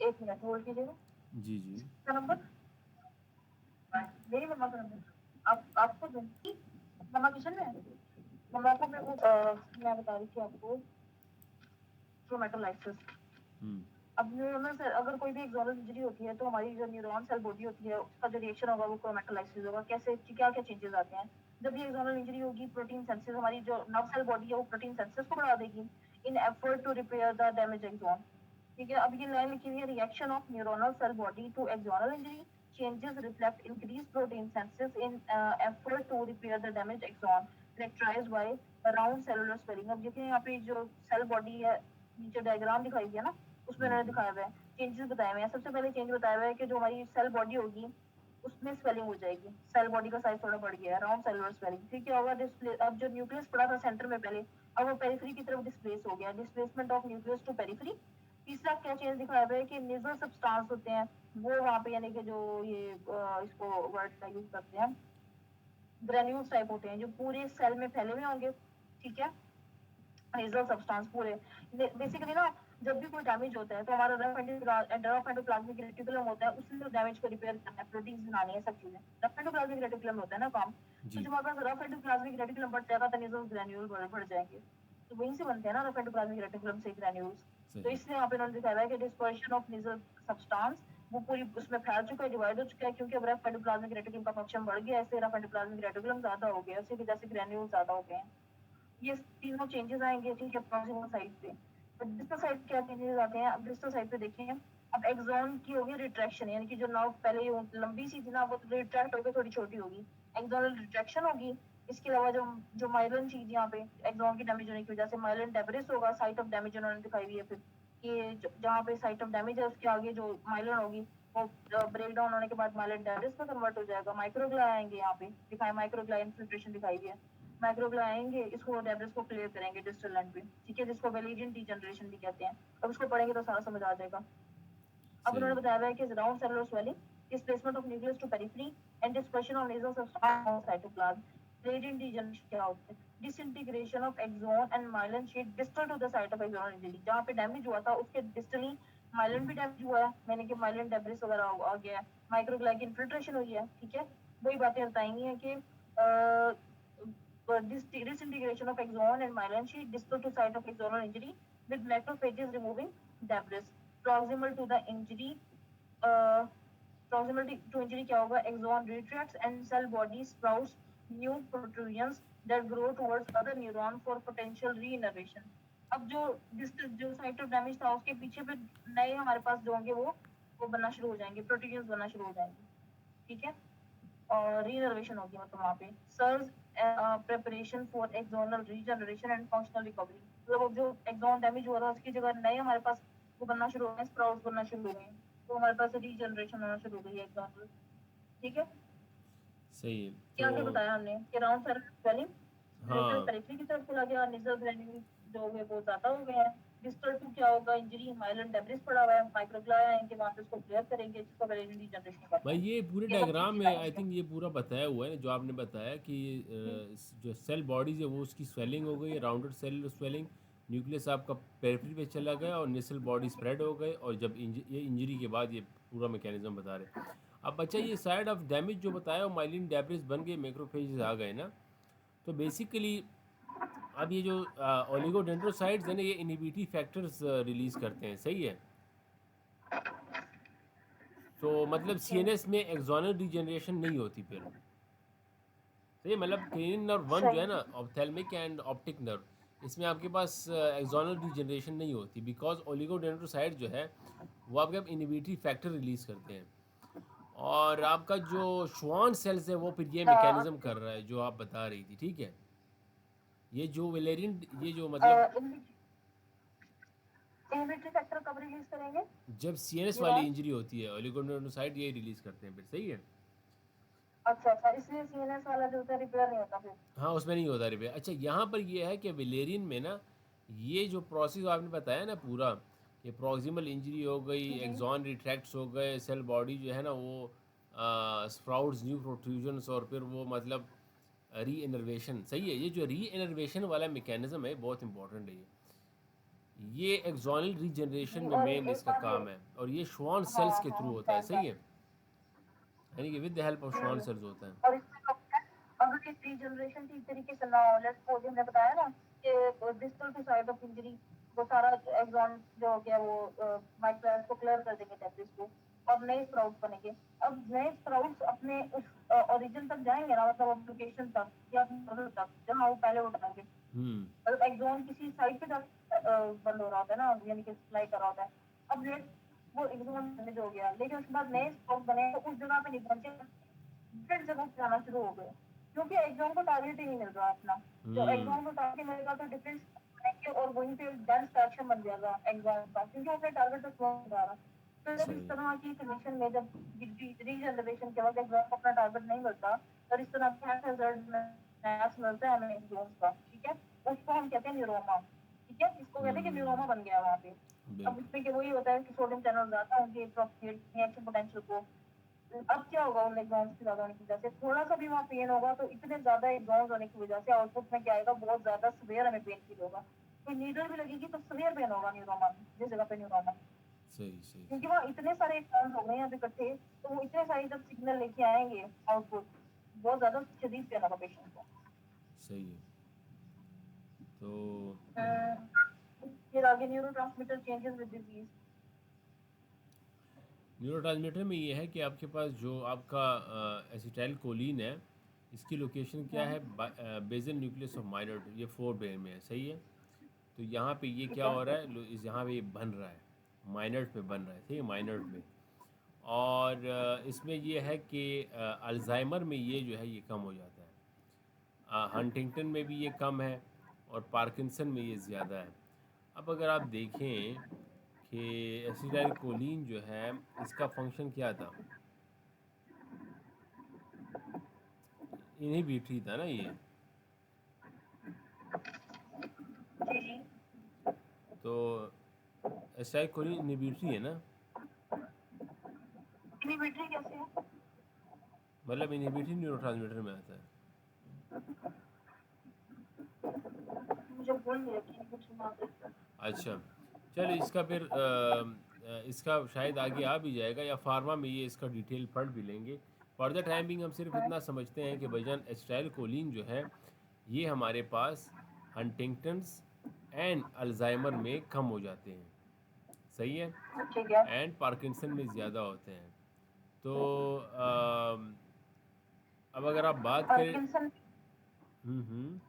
एक मिनट होल्ड कीजिएगा। जी जी। का नंबर, मेरी मम्मा का नंबर, आप आपको दूं? मम्मा किचन में है, मम्मा को मैं बता रही थी आपको क्रोमेटोलाइसिस। हम्म। अब न्यूरॉनल सेल, अगर कोई भी एक्सोनल इंजरी होती है तो हमारी जो न्यूरॉन सेल बॉडी होती है उसका जो रिएक्शन होगा वो क्रोमेटोलाइसिस होगा। कैसे, क्या क्या चेंजेस आते हैं जब भी एक्सोनल इंजरी होगी? प्रोटीन सेंसेस, हमारी जो नर्व सेल बॉडी है वो प्रोटीन सेंसेस को बढ़ा देगी in effort to repair the damage axon, ठीक है। अब ये लाइन लिखी हुई है, reaction of neuronal cell body to axonal injury changes reflect increased protein synthesis in effort to repair the damaged axon characterized by round cellular swelling। अब देखिए यहाँ पे जो सेल बॉडी है, नीचे डायग्राम दिखाई गया ना, उसमें उन्होंने दिखाया हुआ है चेंजेस बताए हुए हैं। सबसे पहले चेंज बताया हुआ है कि जो हमारी सेल बॉडी होगी उसमें स्वेलिंग हो जाएगी, सेल बॉडी का साइज थोड़ा बढ़ गया है, राउंड सेलुलर स्वेलिंग। फिर क्या होगा, डिस्प्ले, अब जो न्यूक्लियस पड़ा था सेंटर में पहले, अब वो पेरिफेरी की तरफ डिस्प्लेस हो गया, displacement of nucleus to periphery. तीसरा क्या चेंज दिखाया हुआ है कि नेजल सब्सटेंस होते हैं वो वहाँ पे, यानी कि जो ये इसको वर्ड का यूज करते हैं, ग्रेन्यूल्स टाइप होते हैं जो पूरे सेल में फैले हुए होंगे, ठीक है। नेजल सब्सटेंस पूरे, बेसिकली ना जब भी कोई डैमेज होता है तो हमारा रफ एंडोप्लाज्मिक रेटिकुलम होता है, उसने डैमेज को रिपेयर करना है, प्रोटीन्स बनानी है, सब चीजें रफ एंडोप्लाज्मिक रेटिकुलम होता है ना काम। तो जी। जब हमारे पास रफ एंडोप्लाज्मिक रेटिकुलम बढ़ जाएगा तो नेजल ग्रेन्यूल बढ़ जाएंगे, तो वहीं से बनते हैं ना रफ एंडोप्लाज्मिक रेटिकुलम से ग्रेन्यूल्स। तो सही। इसलिए यहाँ पे उन्होंने दिखाया है कि डिस्पर्शन ऑफ नेजल सब्सटेंस वो पूरी उसमें फैल चुका है, डिवाइड हो चुका है, क्योंकि अब रफ एंडोप्लाज्मिक रेटिकुलम का फंक्शन बढ़ गया है, इससे रफ एंडोप्लाज्मिक रेटिकुलम ज्यादा हो गया, उसी वजह से ग्रेन्यूल ज्यादा हो गए हैं। ये तीनों चेंजेस आएंगे, ठीक है, प्रॉक्सिमल साइड पे। बट डिस्टल साइड क्या चेंजेस आते हैं, अब डिस्टल साइड पे देखें। अब एक्सॉन की होगी रिट्रैक्शन, यानी कि जो नर्व पहले लंबी सी थी ना वो रिट्रैक्ट होकर थोड़ी छोटी होगी, एक्सोनल रिट्रैक्शन होगी। इसके अलावा जो जो माइलिन चीज यहाँ पे एक्सॉन की डैमेज होने की वजह से माइलिन डेब्रिस होगा, साइट ऑफ डैमेज उन्होंने दिखाई हुई है। फिर कि जहाँ पे साइट ऑफ डैमेज है उसके आगे जो माइलिन होगी वो ब्रेक डाउन होने के बाद माइलिन डेब्रिस में कन्वर्ट हो जाएगा। माइक्रोग्लिया आएंगे, यहाँ पे दिखाए माइक्रोग्लिया इन्फिल्ट्रेशन दिखाई हुई है। माइक्रोग्लिया आएंगे, इसको डेब्रिस को क्लियर करेंगे डिस्टल एंड पे, ठीक है, जिसको वेलिडियन डीजनरेशन भी कहते हैं। अब इसको पढ़ेंगे तो सारा समझ आ जाएगा। अब उन्होंने सही। बताया है कि round cellular swelling, displacement of nucleus to periphery and dispersion of nasal substance on cytoplasm. Wallerian degeneration क्या होता है? Disintegration of axon and myelin sheath distal to the site of axonal injury. जहाँ पे डैमेज हुआ था उसके distally myelin भी damage हुआ है, यानी कि माइलिन डेब्रिस वगैरह आ गया है, माइक्रोग्लिया की इन्फिल्ट्रेशन हुई है, ठीक है। वही बातें बताएंगी है कि disintegration of axon and myelin sheath distal to site of axonal injury with macrophages removing debris proximal to the injury। uh, proximal to injury क्या होगा, axon retracts and cell body sprouts new protrusions that grow towards other neuron for potential reinnervation। अब जो जो site of damage था उसके पीछे पे नए हमारे पास जो होंगे वो बनना शुरू हो जाएंगे, प्रोट्रूजन्स बनना शुरू हो जाएंगे, ठीक है। और रीनर्वेशन होगी, मतलब वहाँ पे surge preparation for axonal regeneration and functional recovery. मतलब जो एक्सोन डैमेज हुआ था उसकी जगह नए हमारे पास वो बनना शुरू हो गए, स्प्राउट्स बनना शुरू हो गए, तो हमारे पास रीजनरेशन होना शुरू हो गई है एक्सोनल, ठीक है। सही है। ये तो आगे बताया हमने कि राउंड स्वेलिंग लेटरल हाँ पेरिफेरी की तरफ चला गया, नेजल ग्लैंड जो है वो ज़्यादा हो गए हैं। डिस्टल टू क्या होगा, इंजरी माइलन डेब्रिस पड़ा हुआ है, माइक्रोग्लिया आएंगे वहाँ पे उसको क्लियर करेंगे, जिसको वैलेंट रीजनरेशन कहते भाई, हैं। ये पूरे ये सब डायग्राम चीज़ें में बताई आई इसमें। थिंक ये पूरा बताया हुआ है ना, जो आपने बताया कि जो सेल बॉडीज है वो उसकी स्वेलिंग हो गई, राउंडेड सेल स्वेलिंग, न्यूक्लियस आपका पेरिफेरी पे चला गया और नेसल बॉडी स्प्रेड हो गए, और जब ये इंजरी के बाद ये पूरा मैकेनिज्म बता रहे। अब बच्चा ये साइड ऑफ डैमेज जो बताया, माइलिन डेब्रिस बन गए, मैक्रोफेजेस आ गए ना, तो बेसिकली अब ये जो ओलिगोडेंड्रोसाइट्स है ना, ये इनहिबिटरी फैक्टर्स रिलीज करते हैं, सही है। तो मतलब सीएनएस में एक्सोनल डिजेनरेशन नहीं होती फिर, सही, मतलब क्रेनियन नर्व वन जो है सही। ना, ऑप्थेल्मिक एंड ऑप्टिक नर्व, इसमें आपके पास एक्सोनल डिजेनरेशन नहीं होती, बिकॉज ओलिगोडेंड्रोसाइट जो है वो आपके इनहिबिटरी फैक्टर रिलीज करते हैं। और आपका जो श्वान सेल्स है वो फिर ये हाँ, मैकेनिज्म कर रहा है जो आप बता रही थी, ठीक है। ये जो वेलेरियन, ये जो मतलब इनहिबिटरी फैक्टर कब रिलीज करेंगे? जब सीएनएस वाली न्यूरॉन्स। इंजरी होती है, ओलिगोडेंड्रोसाइट ये रिलीज करते हैं फिर, सही है। अच्छा अच्छा, इसलिए सीएनएस वाला जो होता है रिपेयर नहीं होता फिर। हाँ, उसमें नहीं होता रिपेयर। अच्छा, यहाँ पर ये है कि वेलेरियन में ना, ये जो प्रोसेस आपने बताया ना पूरा, कि प्रॉक्सिमल इंजरी हो गई, जी। एक्सॉन रिट्रैक्ट्स हो गए, सेल बॉडी जो है ना वो स्प्राउट्स, न्यू प्रोट्रूजन्स, और फिर वो मतलब री इनर्वेशन, सही है। ये जो री इनर्वेशन वाला मैकेनिज्म है बहुत इंपॉर्टेंट है ये एक्सॉनल रीजनरेशन जी, में और मेन एक इसका बात ये। काम है, और ये श्वान हाँ सेल्स के थ्रू हाँ, होता है, टाइम सही का। है, यानी कि विद द हेल्प ऑफ श्वान जी। सेल्स होता है। और इसमें क्या होता है, अगर ये रीजनरेशन ठीक तरीके से ना हो, लेट्स सपोज हमने बताया ना कि distal to side of injury वो सारा एक्सॉन जो हो गया वो माइक्रोस को क्लियर कर देंगे डेब्रिस को, अब नए स्प्राउट्स बनेंगे। अब नए स्प्राउट्स अपने उस ओरिजिन तक जाएंगे ना, मतलब अब लोकेशन तक या मदर तक जहाँ वो पहले उठाएंगे। हम्म। मतलब एक्सॉन किसी साइड पे बंद हो रहा होता है ना, यानी कि सप्लाई कर रहा होता है। अब लेट वो एक्सॉन डैमेज हो गया, लेकिन उसके बाद नए स्पॉट बने तो उस जगह पे नहीं पहुंचे, डिफरेंट जगह पे जाना शुरू हो गए, क्योंकि एग्जाम को टारगेट ही नहीं मिल रहा अपना। जो हम्म। एग्जाम को टारगेट मिलेगा तो डिफरेंट बनेंगे और वहीं पे डेंस फ्रैक्शन बन जाएगा एग्जाम का, क्योंकि अपने टारगेट तक पहुंच जा रहा। तो जब इस सही। तरह की कंडीशन में जब रीजनरेशन के वक्त एग्जाम को अपना टारगेट नहीं मिलता, तो इस तरह का रिजल्ट मिलता है हमें एग्जाम का, ठीक है। उसको हम कहते हैं न्यूरोमा, ठीक है, इसको कहते हैं कि हम्म। न्यूरोमा बन गया वहाँ पे। अब बिल्कुल। इसमें कि वही होता है कि सोडियम चैनल ज्यादा होंगे, रिएक्शन पोटेंशियल को। अब क्या होगा उन एग्जाम्स की ज्यादा होने की वजह से, थोड़ा सा भी वहाँ पेन होगा तो इतने ज्यादा एग्जाम्स होने की वजह से आउटपुट में क्या आएगा, बहुत ज्यादा सवेयर हमें पेन फील होगा। कोई नीडल भी लगेगी तो सवेयर पेन होगा न्यूरोमा में, जिस जगह पे न्यूरोमा है। सही सही क्योंकि सही। वहाँ इतने सारे एग्जाम्स हो गए हैं अभी इकट्ठे, तो वो इतने सारे जब सिग्नल लेके आएंगे आउटपुट, बहुत ज्यादा शदीद पेन होगा पेशेंट को। सही है। तो फिर आगे neuro transmitter changes with disease. Neurotransmitter में ये है कि आपके पास जो आपका एसिटाइल कोलिन है, इसकी लोकेशन क्या है, बेजल न्यूक्लियस ऑफ माइनर, ये फोर ब्रेन में है, सही है। तो यहाँ पे ये ठीक क्या है। हो रहा है, इस यहाँ पे ये बन रहा है, माइनर्ड पे बन रहा है, सही है, माइनर्ड में। और इसमें ये है कि अल्जाइमर में ये जो है ये कम हो जाता है, हंटिंगटन में भी ये कम है, और पार्किंसन में ये ज़्यादा है। अब अगर आप देखें कि एसिटाइल कोलिन जो है, इसका फंक्शन क्या था, इनहिबिटरी था ना ये। जी जी। तो एसिटाइल कोलिन इनहिबिटरी है ना, इनहिबिटरी कैसे है? मतलब इनहिबिटरी न्यूरोट्रांसमीटर में आता है। मुझे भूल नहीं रखी इनहिबिटरी नाम। अच्छा, चलो इसका फिर इसका शायद आगे आ भी जाएगा, या फार्मा में ये इसका डिटेल पढ़ भी लेंगे। फॉर द टाइम बिंग हम सिर्फ इतना समझते हैं कि भाईजान एसिटाइल कोलिन जो है ये हमारे पास हंटिंगटन्स एंड अल्जाइमर में कम हो जाते हैं, सही है, ठीक है। एंड पार्किंसन में ज़्यादा होते हैं। तो अब अगर आप बात करें। पार्किंसन। हम्म।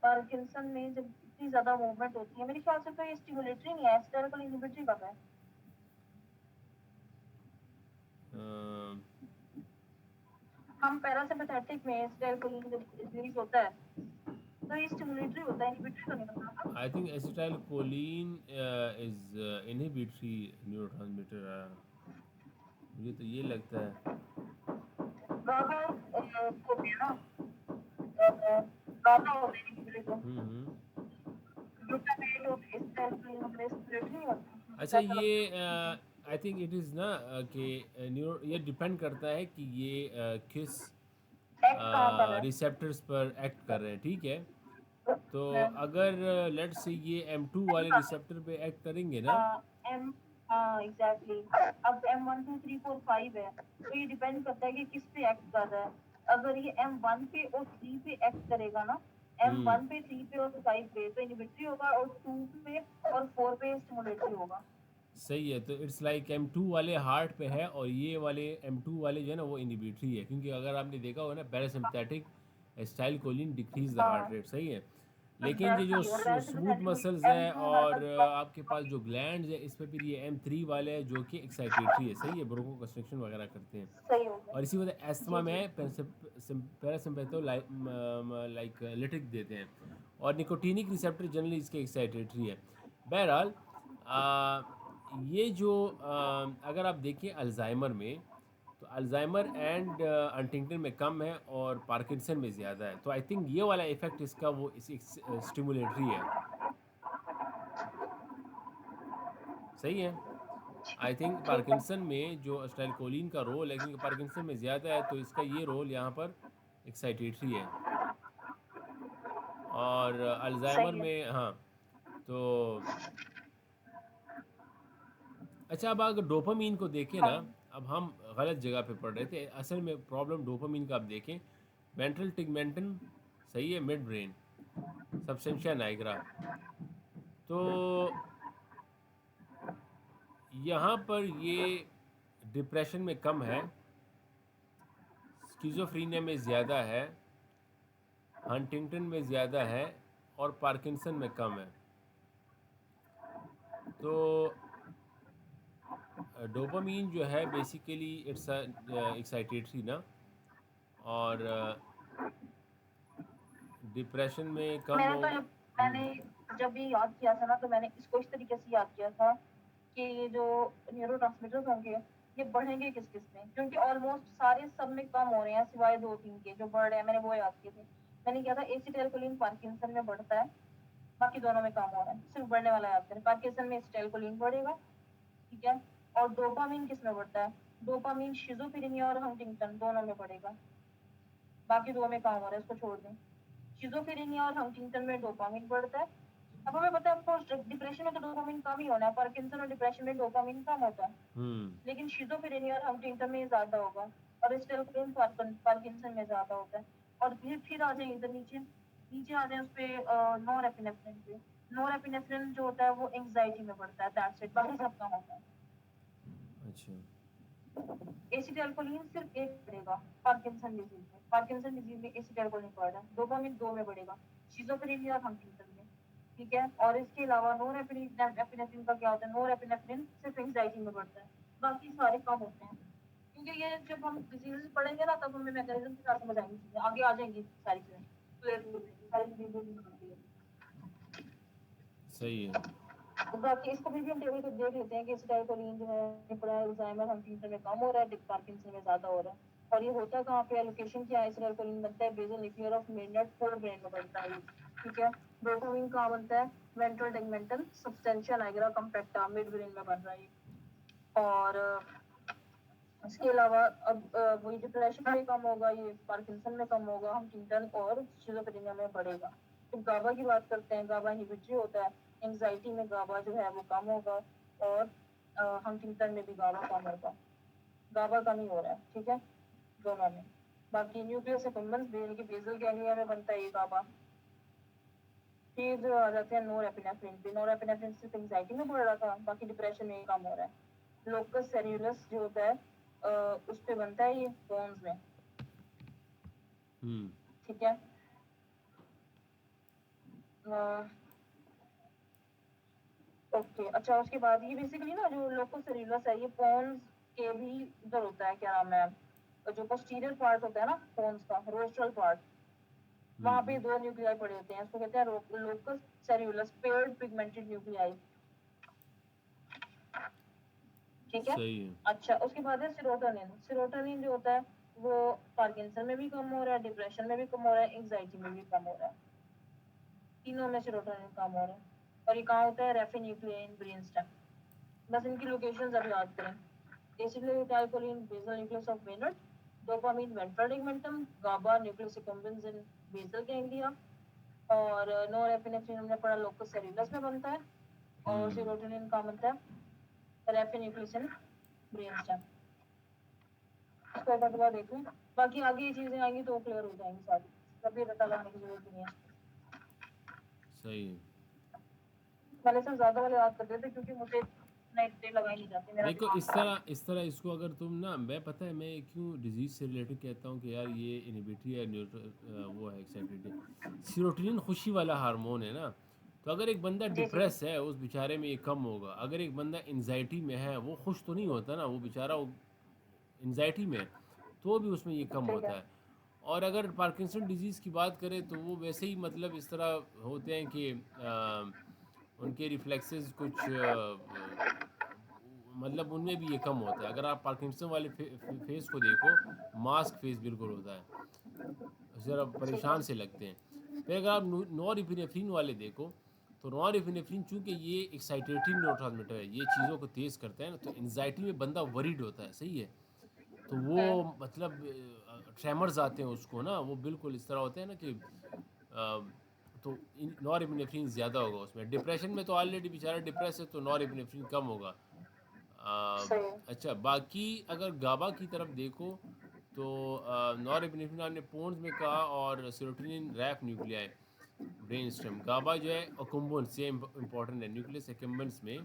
पार्किंसन में जब इतनी ज्यादा मूवमेंट होती है, मेरे ख्याल से तो ये स्टिमुलेटरी नहीं है, स्टेरल इनहिबिटरी कब है? अम, हम पैरासिम्पथेटिक में स्टेरल जब रिलीज होता है तो ये स्टिमुलेटरी होता है, इनहिबिटरी तो नहीं होता ना। I think acetylcholine is inhibitory neurotransmitter. मुझे तो ये लगता है। गाबा हो गया ना, गाबा हो गया इनहिबिटर को, हम्म। ग्लूटामेट और इस टाइप की इनहिबिटर नहीं होता, मुझे अच्छा, तो ऐसा ये लगता है। आई थिंक इट इज़ ना कि न्यूरो ये डिपेंड करता है कि ये किस एक्ट कहाँ पर है? रिसेप्टर्स पर एक्ट कर रहे हैं, ठीक है। तो है अगर लेट्स से ये M2 वाले का रिसेप्टर पे एक्ट करेंगे ना। एम, हाँ एग्जैक्टली। अब M1 2 3 4 5 है, तो ये डिपेंड करता है कि किस पे एक्ट कर रहा है। अगर ये M1 पे और 3 पे एक्ट करेगा ना, एम हम्म। वन पे 3 पे और 5 पे तो इनहिबिटरी होगा, और 2 पे और 4 पे स्टिमुलेटरी होगा। सही है, तो इट्स लाइक M2 वाले हार्ट पे है और ये वाले M2 वाले जो है ना वो इनहिबिटरी है, क्योंकि अगर आपने देखा हो ना parasympathetic style choline decrease the heart हाँ रेट, सही है। लेकिन ये जो एग्जैक्टली, और स्मूथ पैरासिम्पथेटिक भी मसल्स हैं M2 हर और वक्त आपके पास जो ग्लैंड्स है इस पे फिर ये M3 वाले हैं जो कि एक्साइटेटरी है, सही है, ब्रोंको कंस्ट्रक्शन वगैरह करते हैं। सही हो गया। और इसी वजह एस्थमा जी जी। में पैरासिम्पैथो लाइक लिटिक देते हैं। और निकोटीनिक रिसेप्टर जनरली इसके एक्साइटेटरी है। बहरहाल, ये जो अगर आप देखें अल्जाइमर में, तो अल्जाइमर एंड हंटिंगटन में कम है और पार्किंसन में ज़्यादा है, तो आई थिंक ये वाला इफेक्ट इसका वो इस स्टिमुलेटरी है, सही है। आई थिंक ठीक है। पार्किंसन में जो अस्टाइलकोलिन का रोल है, क्योंकि पार्किंसन में ज़्यादा है, तो इसका ये रोल यहाँ पर एक्साइटेटरी है। और अल्जाइमर सही है। में, हाँ। तो अच्छा, अब अगर डोपामीन को देखें ना, हाँ अब हम गलत जगह पे पढ़ रहे थे, असल में प्रॉब्लम डोपामीन का आप देखें, वेंट्रल टिगमेंटन, सही है, मिड ब्रेन, सबसेंशिया नाइग्रा। तो यहाँ पर ये डिप्रेशन में कम है, स्किज़ोफ्रीनिया में ज़्यादा है, हंटिंगटन में ज़्यादा है और पार्किंसन में कम है। तो डोपामीन जो है बेसिकली इट्स एक्साइटेटरी ना, और डिप्रेशन में कम मैंने हो। तो जब मैंने जब भी याद किया था ना, तो मैंने इसको इस तरीके से याद किया था कि ये जो न्यूरोट्रांसमीटर्स होंगे, ये बढ़ेंगे किस किस में, क्योंकि ऑलमोस्ट सारे सब में कम हो रहे हैं सिवाय 2 3 के जो बढ़ रहे हैं, मैंने वो याद किए थे। मैंने किया था एसिटाइलकोलिन पार्किंसन में बढ़ता है, बाकी दोनों में कम हो रहा है, सिर्फ बढ़ने वाला याद करें। पार्किंसन में एसिटाइलकोलिन बढ़ेगा, ठीक है। और डोपामीन किस में बढ़ता है? डोपामीन शिजोफ्रेनिया और हंटिंगटन दोनों में बढ़ेगा, बाकी दो में कम हो रहा है, इसको छोड़ दें। शिजोफ्रेनिया और हंटिंगटन में डोपामिन बढ़ता है। अब हमें पता है आपको डिप्रेशन में तो डोपामिन कम ही होना है, पार्किंसन और डिप्रेशन में डोपामिन कम होता है, हम्म। लेकिन शिजोफ्रेनिया और हंटिंगटन में ज्यादा होगा, और स्टेरोक्विन पार्किंसन में ज्यादा होता है। और फिर आ जाए इधर नीचे, नीचे आ जाए उस पे नोरेपिनेफ्रिन पे। नोरेपिनेफ्रिन जो होता है वो एंग्जाइटी में बढ़ता है, दैट्स इट, बाकी सब कम होता है। अच्छा। एसिटाइलकोलिन सिर्फ एक बढ़ेगा पार्किंसन डिजीज में, पार्किंसन डिजीज में एसिटाइलकोलिन बढ़ रहा है, डोपामिन दो में बढ़ेगा, शिजोफ्रेनिया और हंटिंगटन में, ठीक है। और इसके अलावा नोरेपिनेफ्रिन का क्या होता है? नोरेपिनेफ्रिन सिर्फ एंग्जाइटी में बढ़ता है, बाकी सारे कम होते हैं। क्योंकि ये जब हम डिजीज पढ़ेंगे ना, तब हमें मैकेनिज्म के साथ समझ आएंगी चीजें, आगे आ जाएंगी सारी चीजें क्लियर हो जाएंगी, सारी चीजें। सही है। बाकी इसको भी हम टेबल को देख लेते हैं कि एसिटाइलकोलिन जो है बड़ा अल्जाइमर हंटिंगटन में कम हो रहा है, पार्किंसन में ज्यादा हो रहा है। और ये होता कहाँ पे? एलोकेशन क्या है? एसिटाइलकोलिन बनता है basal nuclear of midnight forebrain में बनता है, ठीक है। डोपामिन कहाँ बनता है? Ventral tegmental substantia nigra compacta midbrain में बन रहा है। और इसके अलावा अब वही डिप्रेशन में कम होगा, ये पार्किंसन में कम होगा, हंटिंगटन और शिजोफ्रेनिया में बढ़ेगा। तो गाबा की बात करते हैं, गाबा इनहिबिटरी होता है, एंग्जाइटी में गाबा जो है वो कम होगा, और हंटिंगटन में भी गाबा कम होगा, गाबा कम ही हो रहा है, ठीक है, दोनों में। बाकी न्यूक्लियस एक्कुम्बेंस ब्रेन की बेसल गैंग्लिया में बनता है ये गाबा। फिर आ जाते हैं नोरेपिनेफ्रिन पे। नोरेपिनेफ्रिन सिर्फ एंग्जाइटी में बढ़ रहा था, बाकी डिप्रेशन में कम हो रहा है। लोकस सेल्यूलस जो होता है उस पे बनता है ये बोन्स में, हम्म। ठीक है। ओके, अच्छा, उसके बाद ये बेसिकली ना जो लोकस सेल्यूलस है, ये बोन्स के भी इधर होता है, क्या नाम है, जो पोस्टीरियर पार्ट होता है ना बोन्स का, रोस्ट्रल पार्ट, वहां पे हम्म। दो न्यूक्लियाई पड़े होते हैं, उसको कहते हैं लोकस सेल्यूलस पेयर्ड पिगमेंटेड न्यूक्लियाई। ठीक है। सही है। अच्छा, उसके बाद है सेरोटोनिन। सेरोटोनिन जो होता है वो पार्किंसन में भी कम हो रहा है, डिप्रेशन में भी कम हो रहा है, एंग्जाइटी में भी कम हो रहा है। तीनों में सेरोटोनिन कम हो रहा है। और ये कहाँ होता है? Raphe nucleus in brain stem. बस इनकी लोकेशंस अब याद करें। Acetylcholine basal nucleus of Meynert, dopamine ventral tegmentum, GABA nucleus accumbens in basal ganglia, और नोरेपिनेफ्रिन हमने पढ़ा लोकस सेरुलस में बनता है, और हम्म। सेरोटोनिन का बनता है raphe nucleus in brain stem. इसको एक बार देख लें, बाकी आगे ये चीजें आएंगी तो क्लियर हो जाएंगी सारी, कभी रटा लगाने की जरूरत नहीं है। सही है। मैंने से ज्यादा वाले याद कर देते क्योंकि मुझे इतना इतने लगाई नहीं जाती, मेरा देखो, दिमाग इस खराब तरह इस तरह इसको अगर तुम ना, मैं पता है मैं क्यों डिजीज़ से रिलेटेड कहता हूँ कि यार ये इनहिबिटरी है, वो है एक्साइटेड। सीरोटोनिन खुशी वाला हार्मोन है ना, तो अगर एक बंदा है। जी जी जी। डिप्रेस है उस बेचारे में ये कम होगा। अगर एक बंदा एनजाइटी में है, वो खुश तो नहीं होता ना, वो बेचारा एनजाइटी में है, तो भी उसमें ये कम ठीक है। होता है। और अगर पार्किंसन डिजीज़ की बात करें तो वो वैसे ही मतलब इस तरह होते हैं कि उनके रिफ्लेक्सेस कुछ मतलब उनमें भी ये कम होता है। अगर आप पार्किंसन वाले फेस को देखो, मास्क फेस बिल्कुल होता है, ज़रा ठीक है। परेशान से लगते हैं। फिर अगर आप नॉरएपिनेफ्रिन वाले देखो, तो नॉरएपिनेफ्रिन चूँकि ये एक्साइटेटरी न्यूरोट्रांसमीटर है, ये चीज़ों को तेज़ करता है ना, तो एंग्जाइटी में बंदा वरीड होता है, सही है। तो वो मतलब ट्रेमर्स आते हैं उसको ना, वो बिल्कुल इस तरह होते हैं ना कि तो नॉरएपिनेफ्रिन ज़्यादा होगा उसमें। डिप्रेशन में तो ऑलरेडी बेचारा डिप्रेस है, तो नॉरएपिनेफ्रिन कम होगा। सही है। अच्छा, बाकी अगर गाबा की तरफ देखो तो नॉरएपिनेफ्रिन आपने पोन्स में कहा, और सेरोटोनिन रैफ न्यूक्लियाई ब्रेन स्टेम। गाबा जो है अकुम्बन सेम इंपॉर्टेंट है, न्यूक्लियस एक्कुम्बेंस में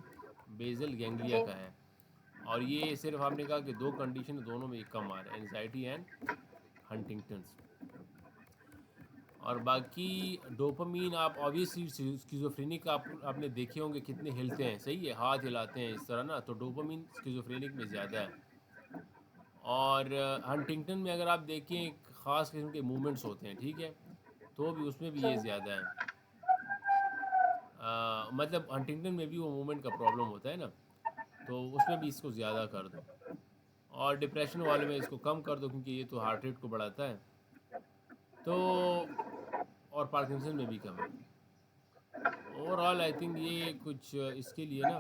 बेसल गैंग्लिया जी। का है। और ये सिर्फ आपने कहा कि दो कंडीशन, दोनों में ये कम आ रहा है, एनजाइटी एंड हंटिंगटन्स। और बाकी डोपामीन, आप ऑब्वियसली स्किज़ोफ्रेनिक आपने देखे होंगे कितने हिलते हैं, सही है, हाथ हिलाते हैं इस तरह ना, तो डोपामीन स्किज़ोफ्रेनिक में ज़्यादा है। और हंटिंगटन में अगर आप देखें, एक ख़ास किस्म के मूवमेंट्स होते हैं, ठीक है, तो भी उसमें भी ये सही। ज़्यादा है। मतलब हंटिंगटन में भी वो मूवमेंट का प्रॉब्लम होता है ना, तो उसमें भी इसको ज़्यादा कर दो। और डिप्रेशन वाले में इसको कम कर दो, क्योंकि ये तो हार्ट रेट को बढ़ाता है। तो और पार्किंसन में भी कम है। ओवरऑल आई थिंक ये कुछ इसके लिए ना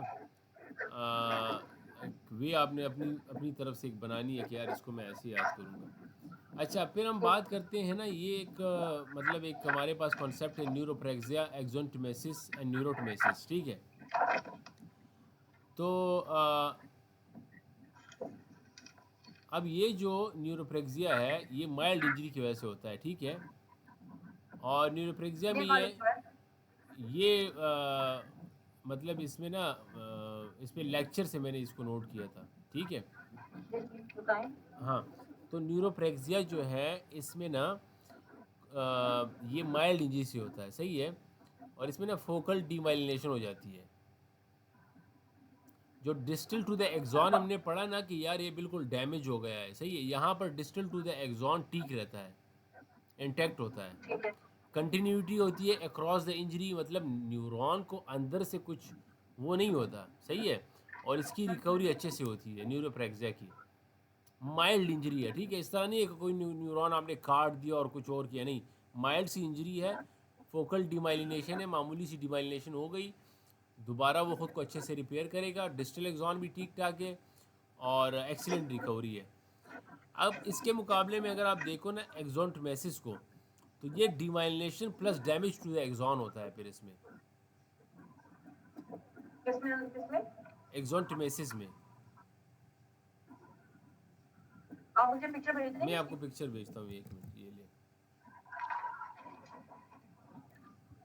एक वे आपने अपनी अपनी तरफ से एक बनानी है कि यार इसको मैं ऐसे याद करूँगा। अच्छा, फिर हम जी। बात करते हैं ना, ये एक मतलब एक हमारे पास कॉन्सेप्ट है, न्यूरोप्रेक्सिया, एक्सोंटोमेसिस एंड न्यूरोटोमेसिस, ठीक है। तो अब ये जो न्यूरोप्रेक्सिया है, ये माइल्ड इंजरी की वजह से होता है, ठीक है। और न्यूरोप्रेक्सिया में ये ये वाली जो है। ये मतलब इसमें ना इसमें लेक्चर से मैंने इसको नोट किया था, ठीक है। जी जी बताएं। हाँ, तो न्यूरोप्रेक्सिया जो है इसमें ना ये माइल्ड इंजरी से होता है, सही है। और इसमें ना फोकल डीमाइलिनेशन हो जाती है। जो डिस्टल टू द एक्सॉन हमने पढ़ा ना कि यार ये बिल्कुल डैमेज हो गया है, सही है, यहाँ पर डिस्टल टू द एक्सॉन ठीक रहता है, इंटैक्ट होता है। ठीक है। कंटिन्यूटी होती है अक्रॉस द इंजरी, मतलब न्यूरॉन को अंदर से कुछ वो नहीं होता, सही है। और इसकी रिकवरी अच्छे से होती है न्यूरोप्रेक्सिया की। माइल्ड इंजरी है, ठीक है, इस तरह नहीं है कि कोई न्यूरॉन आपने काट दिया और कुछ और किया, नहीं, माइल्ड सी इंजरी है। फोकल डिमाइलिनेशन है, मामूली सी डिमाइलिनेशन हो गई, दोबारा वो खुद को अच्छे से रिपेयर करेगा, डिस्टल एक्सॉन भी ठीक ठाक है, और एक्सीलेंट रिकवरी है। अब इसके मुकाबले में अगर आप देखो ना एक्सोंटोमेसिस को, तो ये demyelination plus damage to the axon होता है फिर इसमें, किसमें किसमें? एक्सोंटोमेसिस में। आप मुझे पिक्चर भेज देंगे मैं इसकी? आपको पिक्चर भेजता हूँ, एक मिनट, ये ले।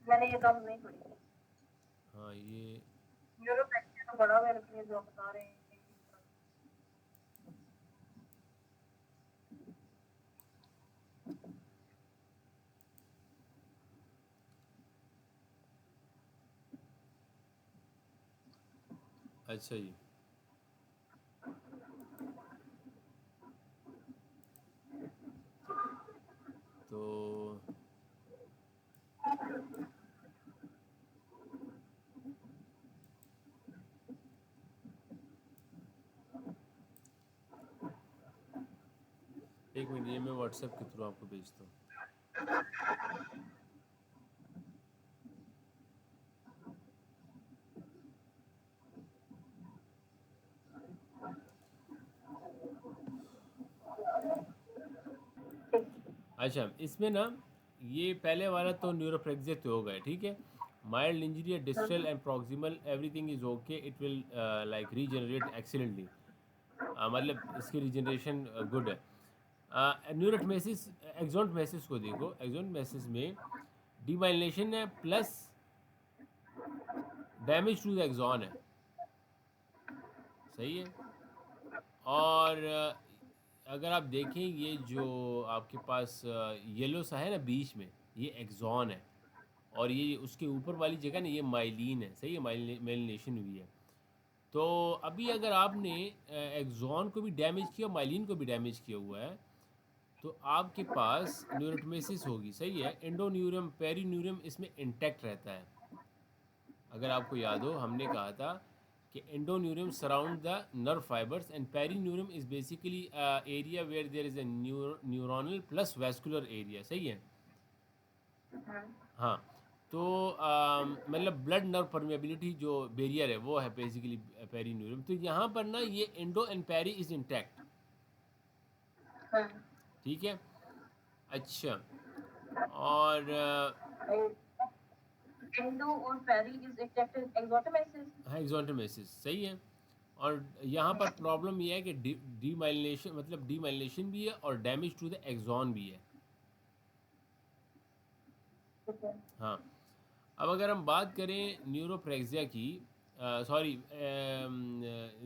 मैंने ये कम नहीं पढ़ी। हाँ, ये न्यूरोप्रेक्टिस तो बड़ा हुआ है, लेकिन ये जो आप बता रहे हैं। अच्छा जी। तो एक मिनट, ये मैं व्हाट्सएप के थ्रू आपको भेजता हूँ। अच्छा, इसमें ना ये पहले वाला तो न्यूरोफ्लेक्सिया तो हो गए, ठीक है। Mild injury distal end proximal everything is okay, it will like regenerate excellently, मतलब इसकी रीजनरेशन गुड है। न्यूरोटमेसिस, एक्सोंटमेसिस को देखो, एक्सोंटमेसिस में डीमाइलिनेशन है plus damage to the axon है, सही है। और अगर आप देखें ये जो आपके पास येलो सा है ना बीच में, ये एक्सॉन है, और ये उसके ऊपर वाली जगह ना ये माइलिन है, सही है, माइलिनेशन हुई है। तो अभी अगर आपने एक्सॉन को भी डैमेज किया, माइलिन को भी डैमेज किया हुआ है, तो आपके पास न्यूरोटमेसिस होगी, सही है। एंडोन्यूरम पेरीन्यूरम इसमें इंटैक्ट रहता है। अगर आपको याद हो, हमने कहा था कि endoneurium surround the nerve fibres and perineurium is basically area where there is a neuronal plus vascular area, सही है। हाँ, तो मतलब ब्लड नर्व परमेबिलिटी जो बैरियर है वो है बेसिकली पेरीन्यूरम। तो यहाँ पर ना ये endo and peri is intact, ठीक है। अच्छा, और एंडो और पेरी इज एक्जेक्टेड एक्सोटोमेसिस। हाँ, एक्सोंटोमेसिस, सही है। और यहाँ पर प्रॉब्लम ये है कि डीमाइलिनेशन, मतलब डीमाइलिनेशन भी है और डैमेज टू द एक्सॉन भी है। हाँ, अब अगर हम बात करें न्यूरोप्रेक्सिया की, सॉरी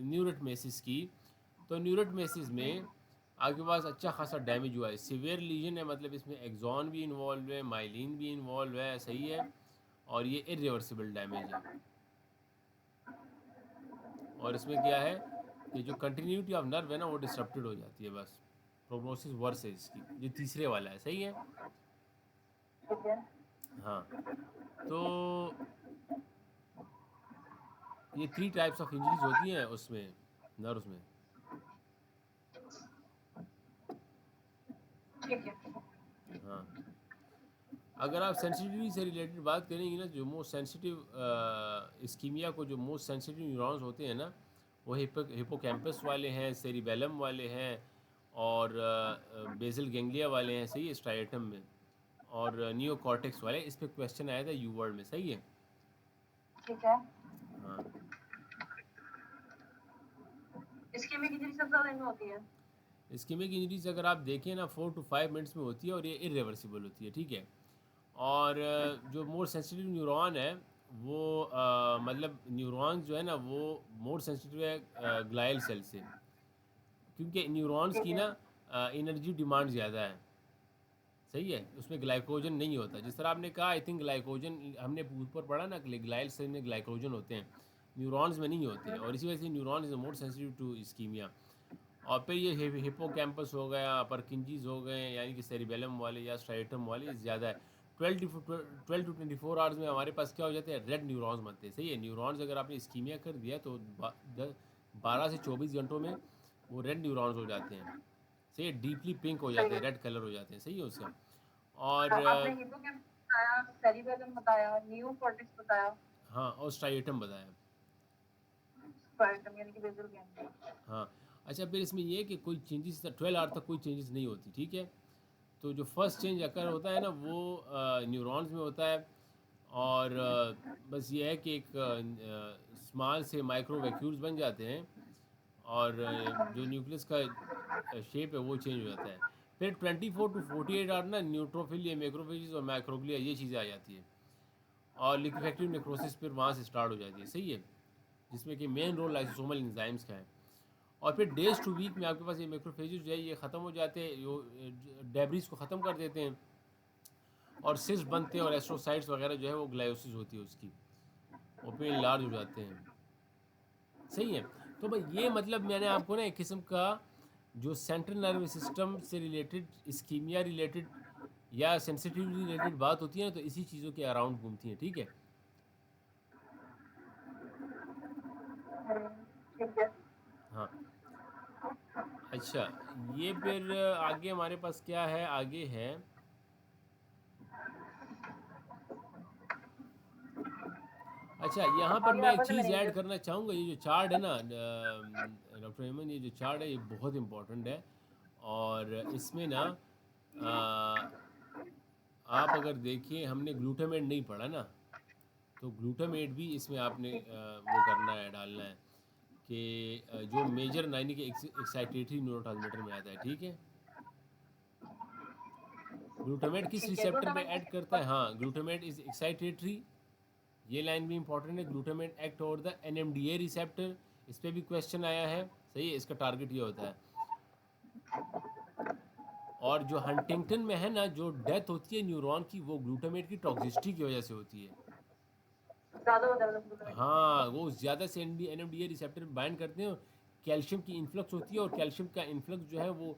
न्यूरोटमेसिस की, तो न्यूरोटमेसिस में आपके पास अच्छा खासा डैमेज हुआ है, सीवियर लीजन है, मतलब इसमें एक्सॉन भी इन्वॉल्व है, माइलिन भी इन्वॉल्व है, सही है। और ये इरिवर्सिबल डैमेज है। और इसमें क्या है कि जो कंटिन्यूटी ऑफ नर्व है ना वो डिसरप्टेड हो जाती है, बस प्रोग्नोसिस वर्स है इसकी। ये तीसरे वाला है, सही है। हाँ, तो ये 3 टाइप्स ऑफ इंजरीज होती हैं उसमें, नर्व्स में। ठीक है। हाँ, अगर आप सेंसिटिविटी से रिलेटेड बात करेंगे ना, जो मोस्ट सेंसिटिव इस्कीमिया को जो मोस्ट सेंसिटिव न्यूरॉन्स होते हैं ना, वो हिपोकैम्पस वाले हैं, सेरिबेलम वाले हैं, और बेसल गैंग्लिया वाले हैं, सही है, स्ट्राइटम में, और नियोकॉर्टेक्स वाले। इस पे क्वेश्चन आया था यू वर्ड में, सही है। ठीक है। हाँ, इसकी भी इंजरी सबसे ज्यादा इनमें होती है। इस्कीमिक इंजरीज अगर आप देखें ना 4 to 5 मिनट्स में होती है, और ये इरिवर्सिबल होती है, ठीक है। और जो मोर सेंसिटिव न्यूरॉन है वो मतलब न्यूरॉन्स जो है ना वो मोर सेंसिटिव है ग्लाइल सेल से, क्योंकि न्यूरॉन्स ठीक की है। ना एनर्जी डिमांड ज़्यादा है, सही है। उसमें ग्लाइकोजन नहीं होता, जिस तरह आपने कहा, आई थिंक ग्लाइकोजन हमने ऊपर पढ़ा ना कि ग्लाइल सेल में ग्लाइकोजन होते हैं, न्यूरॉन्स में नहीं होते, और इसी वजह से neuron is more sensitive to ischaemia. और फिर ये हिपोकैम्पस हो गया, परकिंजीज हो गए, यानी कि सेरिबेलम वाले या स्ट्राइटम वाले ज़्यादा है। 12 to 24 आवर्स में हमारे पास क्या हो जाते हैं, रेड न्यूरॉन्स बनते हैं, सही है। न्यूरॉन्स अगर आपने इस्कीमिया कर दिया तो 12 से 24 घंटों में वो रेड न्यूरॉन्स हो जाते हैं, सही है, डीपली पिंक हो सही जाते हैं, है। रेड कलर हो जाते हैं, सही है उसका। और हाँ, आपने हिप्पोकैम्पस बताया, सेरिबेलम बताया, नियोकॉर्टेक्स बताया, हाँ, और स्ट्राइटम बताया। स्ट्राइटम यानी कि बेसल गैंग्लिया। हाँ, अच्छा, फिर इसमें ये है कि कोई चेंजेस 12 आवर तक कोई चेंजेस नहीं होती, ठीक है। तो जो फर्स्ट चेंज अकर होता है ना वो न्यूरॉन्स में होता है, और बस ये है कि एक स्मॉल से माइक्रो वैक्यूल्स बन जाते हैं, और जो न्यूक्लियस का शेप है वो चेंज हो जाता है। फिर 24 to 48 आवर ना न्यूट्रोफिल या मैक्रोफेजेस और माइक्रोग्लिया ये चीज़ें आ जाती है, और लिक्विफेक्टिव नेक्रोसिस फिर वहाँ से स्टार्ट हो जाती है, सही है, जिसमें कि मेन रोल लाइसोसोमल एंजाइम्स का है। और फिर डेज टू वीक में आपके पास ये मैक्रोफेजेस जो है ये ख़त्म हो जाते हैं, जो डेब्रिस को ख़त्म कर देते हैं, और सिस्ट बनते हैं, और एस्ट्रोसाइट्स वगैरह जो है वो ग्लायोसिस होती है उसकी, वो पे लार्ज हो जाते हैं, सही है। तो भाई ये मतलब मैंने आपको ना एक किस्म का जो सेंट्रल नर्वस सिस्टम से रिलेटेड, इस्कीमिया रिलेटेड या सेंसिटिविटी रिलेटेड बात होती है ना, तो इसी चीज़ों के अराउंड घूमती है, ठीक है। ठीक है। हाँ, अच्छा, ये फिर आगे हमारे पास क्या है, आगे है अच्छा, यहाँ पर आगे मैं आप एक बता चीज़ मैनेजर। ऐड करना चाहूँगा। ये जो चार्ट है ना डॉक्टर हेमन, ये जो चार्ट है ये बहुत इम्पोर्टेंट है। और इसमें ना अ, आप अगर देखिए, हमने ग्लूटामेट नहीं पढ़ा ना, तो ग्लूटामेट भी इसमें आपने ठीक। वो करना है, डालना है कि जो मेजर यानी कि एक्साइटेटरी न्यूरोट्रांसमीटर में आता है, ठीक है। ग्लूटामेट किस ठीक है, रिसेप्टर पे ग्लूटामेट ऐड किस करता है? हाँ, ग्लूटामेट इज एक्साइटेटरी। ये लाइन भी इंपॉर्टेंट है। Glutamate act over the NMDA receptor, इस पे भी क्वेश्चन आया है, सही है। इसका टारगेट ये होता है। और जो हंटिंगटन में है ना, जो डेथ होती है न्यूरॉन की, वो ग्लूटामेट की टॉक्सिसिटी की वजह से होती है। ज़्यादा होता है ग्लूटामेट की वजह हाँ, वो ज़्यादा से एनएमडीए रिसेप्टर बाइंड करते हैं, कैल्शियम की इन्फ्लक्स होती है, और कैल्शियम का इन्फ्लक्स जो है वो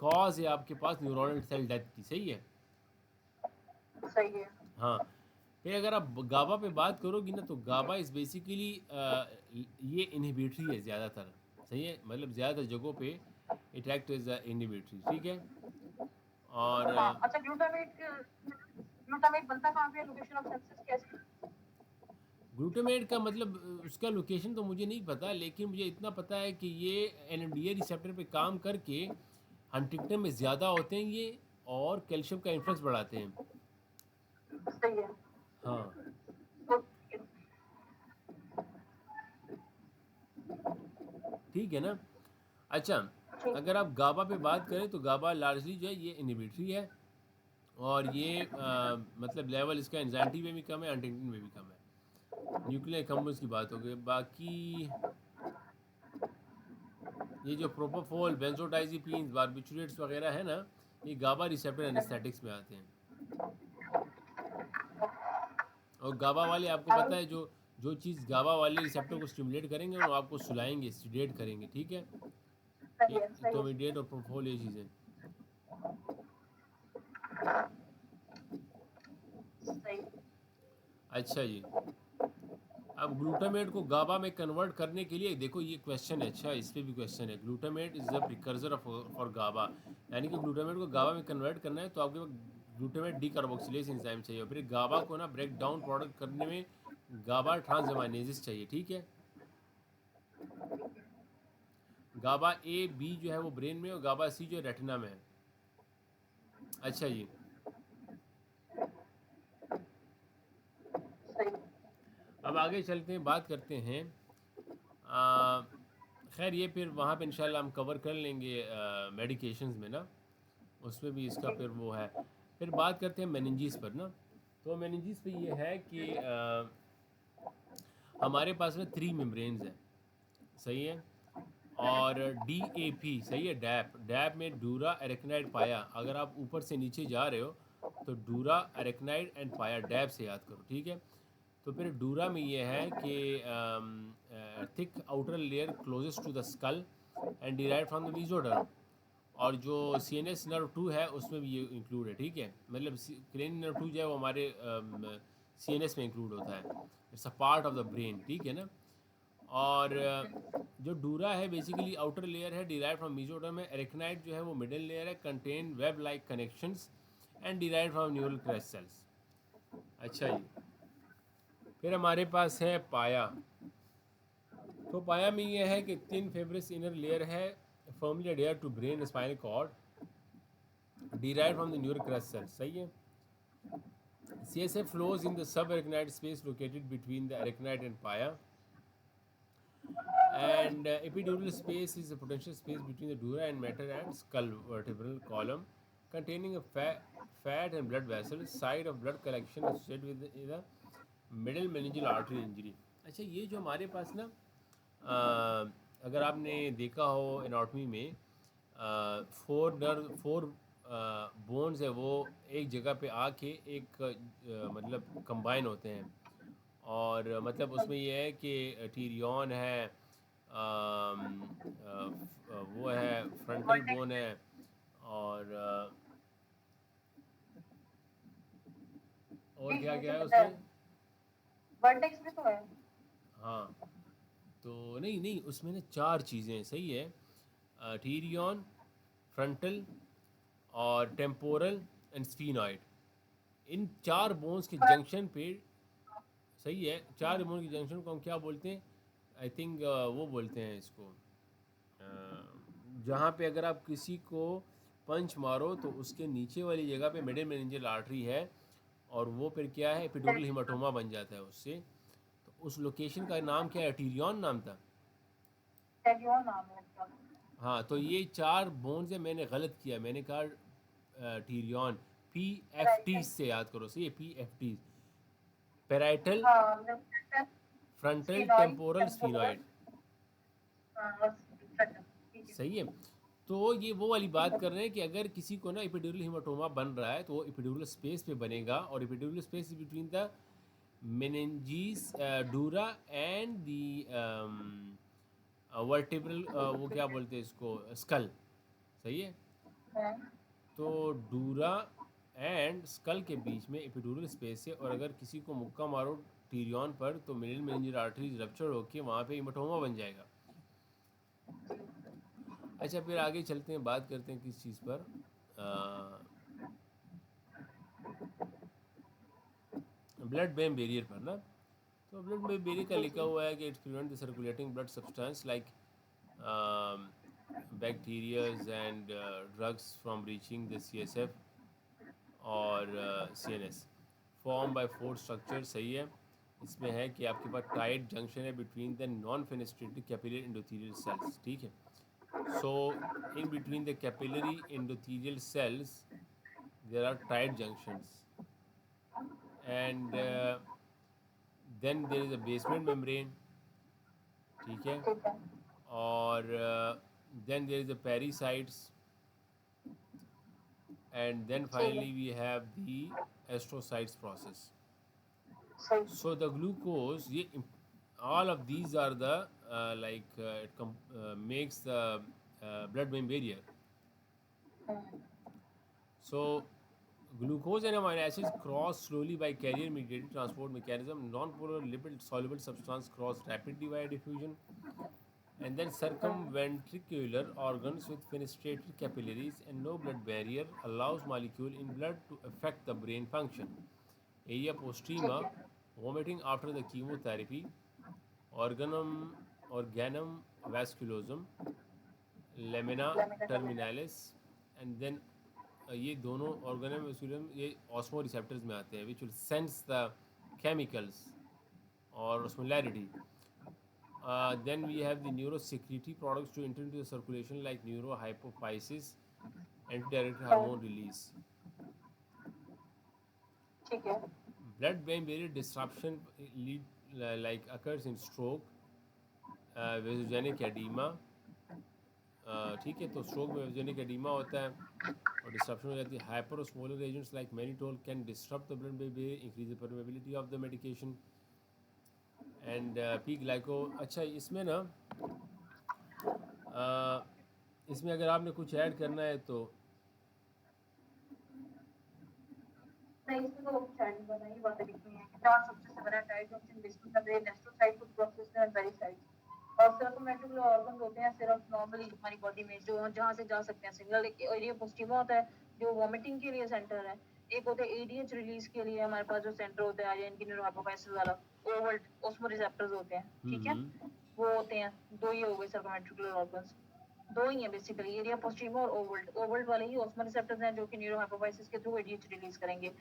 कॉज है आपके पास न्यूरोनल सेल डेथ की, सही है। से। सही है। हाँ, फिर अगर आप गाबा पे बात करोगी ना, तो गाबा इज़ बेसिकली ये इनहिबिटरी है ज़्यादातर, सही है। मतलब ज़्यादातर जगहों पे इट एक्ट एज इनहिबिटरी, ठीक है। और हाँ, अच्छा ग्लूटामेट ग्लूटामेट बनता कहाँ पे है? लोकेशन ऑफ सिंथेसिस कैसे? ग्लूटामेट का मतलब उसका लोकेशन तो मुझे नहीं पता, लेकिन मुझे इतना पता है कि ये एनएमडीए रिसेप्टर पे काम करके हंटिंगटन में ज़्यादा होते हैं ये, और कैल्शियम का इन्फ्लक्स बढ़ाते हैं। सही है। हाँ, तो ठीक है। ठीक है ना। अच्छा, ठीक अगर आप गाबा पे बात करें, तो गाबा लार्जली जो है ये इनहिबिटरी है, और ये मतलब लेवल इसका एंजाइटी में भी कम है, हंटिंगटन में भी कम है। न्यूक्लियर एक्कम्बल्स की बात हो गई। बाकी ये जो प्रोपोफोल, बेंजोडाइजिपीन्स, बारबिचुरेट्स वगैरह है ना, ये गाबा रिसेप्टर एनेस्थेटिक्स में आते हैं। और गाबा वाले आपको है। पता है, जो जो चीज़ गाबा वाले रिसेप्टर को स्टिमुलेट करेंगे, वो आपको सुलाएंगे, स्टिमुलेट करेंगे, ठीक है। सही ये है, सही है। इटोमीडिएट और प्रोपोफोल, ये चीज़ें। सही। अच्छा जी, अब ग्लूटामेट को गाबा में कन्वर्ट करने के लिए देखो, ये क्वेश्चन है। अच्छा, इस पे भी क्वेश्चन है। Glutamate is the precursor of for GABA, यानी कि ग्लूटामेट को गाबा में कन्वर्ट करना है, तो आपके पास ग्लूटामेट डीकार्बोक्सिलेज एंजाइम चाहिए, और फिर गाबा को ना ब्रेक डाउन प्रोडक्ट करने में गाबा ट्रांसएमाइनेजेस चाहिए, ठीक है। गाबा ए बी जो है वो ब्रेन में, और गाबा सी जो है रेटिना में है। अच्छा जी, सही। अब आगे चलते हैं, बात करते हैं। आ, खैर, ये फिर वहाँ पे इंशाल्लाह हम कवर कर लेंगे मेडिकेशंस में ना, उसमें भी इसका ठीक। फिर वो है। फिर बात करते हैं मेनिंजिस पर ना। तो मेनिंजिस पे ये है कि हमारे पास में 3 मेम्ब्रेन्स हैं, सही है। और DAP, सही है। डैप डैप में डूरा एरेक्नाइड पाया। अगर आप ऊपर से नीचे जा रहे हो, तो डूरा एरेक्नाइड एंड पाया, डैप से याद करो, ठीक है। तो फिर डूरा में ये है कि thick outer layer closest to the skull and derive from the mesoderm. और जो CNS नर्व 2 है, उसमें भी ये इंक्लूड है, ठीक है। मतलब क्रेनियल नर्व 2 जो है वो हमारे CNS में इंक्लूड होता है। It's a part of the brain, ठीक है ना। और जो डूरा है बेसिकली आउटर लेयर है, डिराइव फ्रॉम मीजोडर्म में। एरेक्नाइड जो है वो मिडिल लेयर है, contain web like connections and derive from neural crest cells. अच्छा जी, फिर हमारे पास है पाया। तो पाया में ये है कि थिन फेब्रिस इनर लेयर है, firmly adhere to brain spinal cord, derived from the neural crest cells, सही है। CSF flows in the subarachnoid space located between the arachnoid and pia, and epidural space is the potential space between the dura and mater and skull vertebral column, containing a fat and blood vessel, site of blood collection associated with the middle meningeal artery injury। अच्छा, ये जो हमारे पास ना अगर आपने देखा हो anatomy में, फोर बोन्स है, वो एक जगह पे आके एक मतलब कंबाइन होते हैं। और मतलब उसमें ये है कि टीरियन है, वो है, फ्रंटल बोन वर्टेक्स। है, और और जी, क्या क्या मुझे है पता है। उसमें। वर्टेक्स भी तो है। हाँ, तो नहीं नहीं, उसमें ना 4 चीज़ें हैं, सही है। टीरियन, फ्रंटल और temporal and sphenoid. In 4 bones के जंक्शन पे, सही है, 4 बोन के जंक्शन को हम क्या बोलते हैं? आई थिंक वो बोलते हैं इसको, जहाँ पे अगर आप किसी को पंच मारो तो उसके नीचे वाली जगह पे मिडिल मेनिंजियल आर्टरी है, और वो फिर क्या है, एपिड्यूरल हिमाटोमा बन जाता है उससे। तो उस लोकेशन का नाम क्या है? टीरियन नाम था। टेरियन नाम है इसका। हाँ, तो ये 4 बोन्स है, मैंने गलत किया, मैंने कहा Tyrion. P F T right. से याद करो, सही है, पी एफ टी। पेराइटल, हाँ, frontal, sphenoid, temporal, temporal, sphenoid. हाँ, और फ्रंटल, ठीक है। सही है। तो ये वो वाली बात कर रहे हैं कि अगर किसी को ना एपिड्यूरल हिमाटोमा बन रहा है तो वो एपिड्यूरल स्पेस पे बनेगा, और epidural space is between the meninges dura and the vertebral, वो क्या बोलते हैं इसको, स्कल। सही है। हाँ, तो डूरा एंड स्कल के बीच में एपिड्यूरल स्पेस है, और अगर किसी को मुक्का मारो टीरियन पर तो मिडिल मेनिंजियल आर्टरीज रप्चर होकर वहाँ पे हिमाटोमा बन जाएगा। अच्छा, फिर आगे चलते हैं, बात करते हैं किस चीज़ पर, ब्लड ब्रेन बैरियर पर ना। तो ब्लड ब्रेन बैरियर का जी लिखा जी। हुआ है कि it's prevent the circulating blood substance like bacterias and drugs from reaching the CSF और CNS फॉर्म बाय 4 स्ट्रक्चर। सही है। इसमें है कि आपके पास टाइट जंक्शन है between the non fenestrated capillary endothelial cells, ठीक है। So, in between the capillary endothelial cells, there are tight junctions, and then there is a basement membrane, ठीक है, ठीक है। और then there is the pericytes, and then ठीक है। finally we have the astrocytes process. सही। So the glucose, all of these are the makes the blood-brain barrier. Hmm, So glucose and amino acids cross slowly by carrier-mediated transport mechanism. Non-polar lipid-soluble substance cross rapidly via diffusion, and then circumventricular organs with fenestrated capillaries and no blood barrier allows molecule in blood to affect the brain function. Area ठीक postrema, है। vomiting after the chemotherapy, organum vasculosum, lamina lamina terminal. terminalis, and then ये दोनों ऑर्गेनम वेस्कुलम ये osmo receptors में आते हैं which will sense the chemicals और osmolarity. Then we have the neurosecretory products to enter into the circulation like neurohypophysis, antidiuretic hormone release. ठीक है। Blood-brain barrier disruption lead like occurs in stroke, vasogenic edema, ठीक है। तो stroke में vasogenic edema होता है और डिस्ट्रप्शन हो जाती है। Hyperosmolar agents like mannitol can disturb the blood barrier, increase the permeability of the medication and P glyco. अच्छा, इसमें ना इसमें अगर आपने कुछ ऐड करना है तो नहीं, इसमें तो कुछ ऐड नहीं करना, ये बातें लिखनी है कि चार सबसे से बड़ा टाइट जंक्शन बेसिन का ब्रेन एस्ट्रोसाइट कुछ प्रोसेस एंड पेरिसाइट और सर्कुमेंट्रिकुलर ऑर्गन होते हैं सिर्फ नॉर्मली हमारी बॉडी में जो जहाँ से जा सकते हैं सिग्नल। एक एरिया पोस्टिमा होता है जो वॉमिटिंग के लिए सेंटर है। एक होता है ADH रिलीज के लिए हमारे पास जो सेंटर होता है इनकी न्यूरोहाइपोफाइसिस वाला ओवल्ट ओस्मो रिसेप्टर्स होते हैं, ठीक है। वो होते हैं दो ही हो गए सर्कुमेंट्रिकुलर ऑर्गन्स, दो ही है बेसिकली, एरिया पोस्टिमा और ओवल्ट। ओवल्ट वाले ही ऑस्मो रिसेप्टर्स हैं जो कि न्यूरोहाइपोफाइसिस के थ्रू ADH रिलीज करेंगे।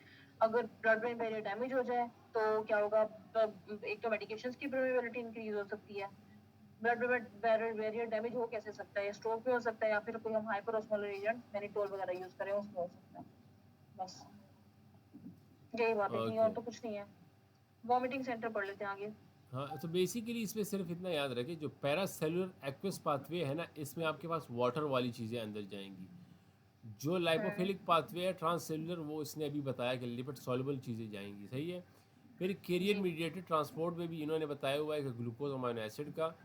अगर ब्लड ब्रेन बैरियर डैमेज हो जाए तो क्या होगा, एक तो मेडिकेशंस की प्रोबेबिलिटी इंक्रीज हो सकती है। ब्लड बैरियर डैमेज हो कैसे सकता है, स्ट्रोक भी हो सकता है या फिर कोई हम हाइपर ऑस्मोलर एजेंट मैनिटोल वगैरह यूज करें उसमें हो सकता है। बस यही बात है कि और ओके। तो कुछ नहीं है। वॉमिटिंग सेंटर पढ़ लेते हैं आगे। हाँ, तो बेसिकली इसमें सिर्फ इतना याद रखें, जो पैरासेलुलर एक्वस पाथवे है ना, इसमें आपके पास वाटर वाली चीज़ें अंदर जाएंगी। जो लाइपोफिलिक पाथवे है ट्रांससेलुलर, वो इसने अभी बताया कि लिपिड सॉल्युबल चीज़ें जाएंगी। सही है। फिर कैरियर जी मीडिएटेड ट्रांसपोर्ट में भी इन्होंने बताया हुआ है कि ग्लूकोज अमाइनो एसिड का,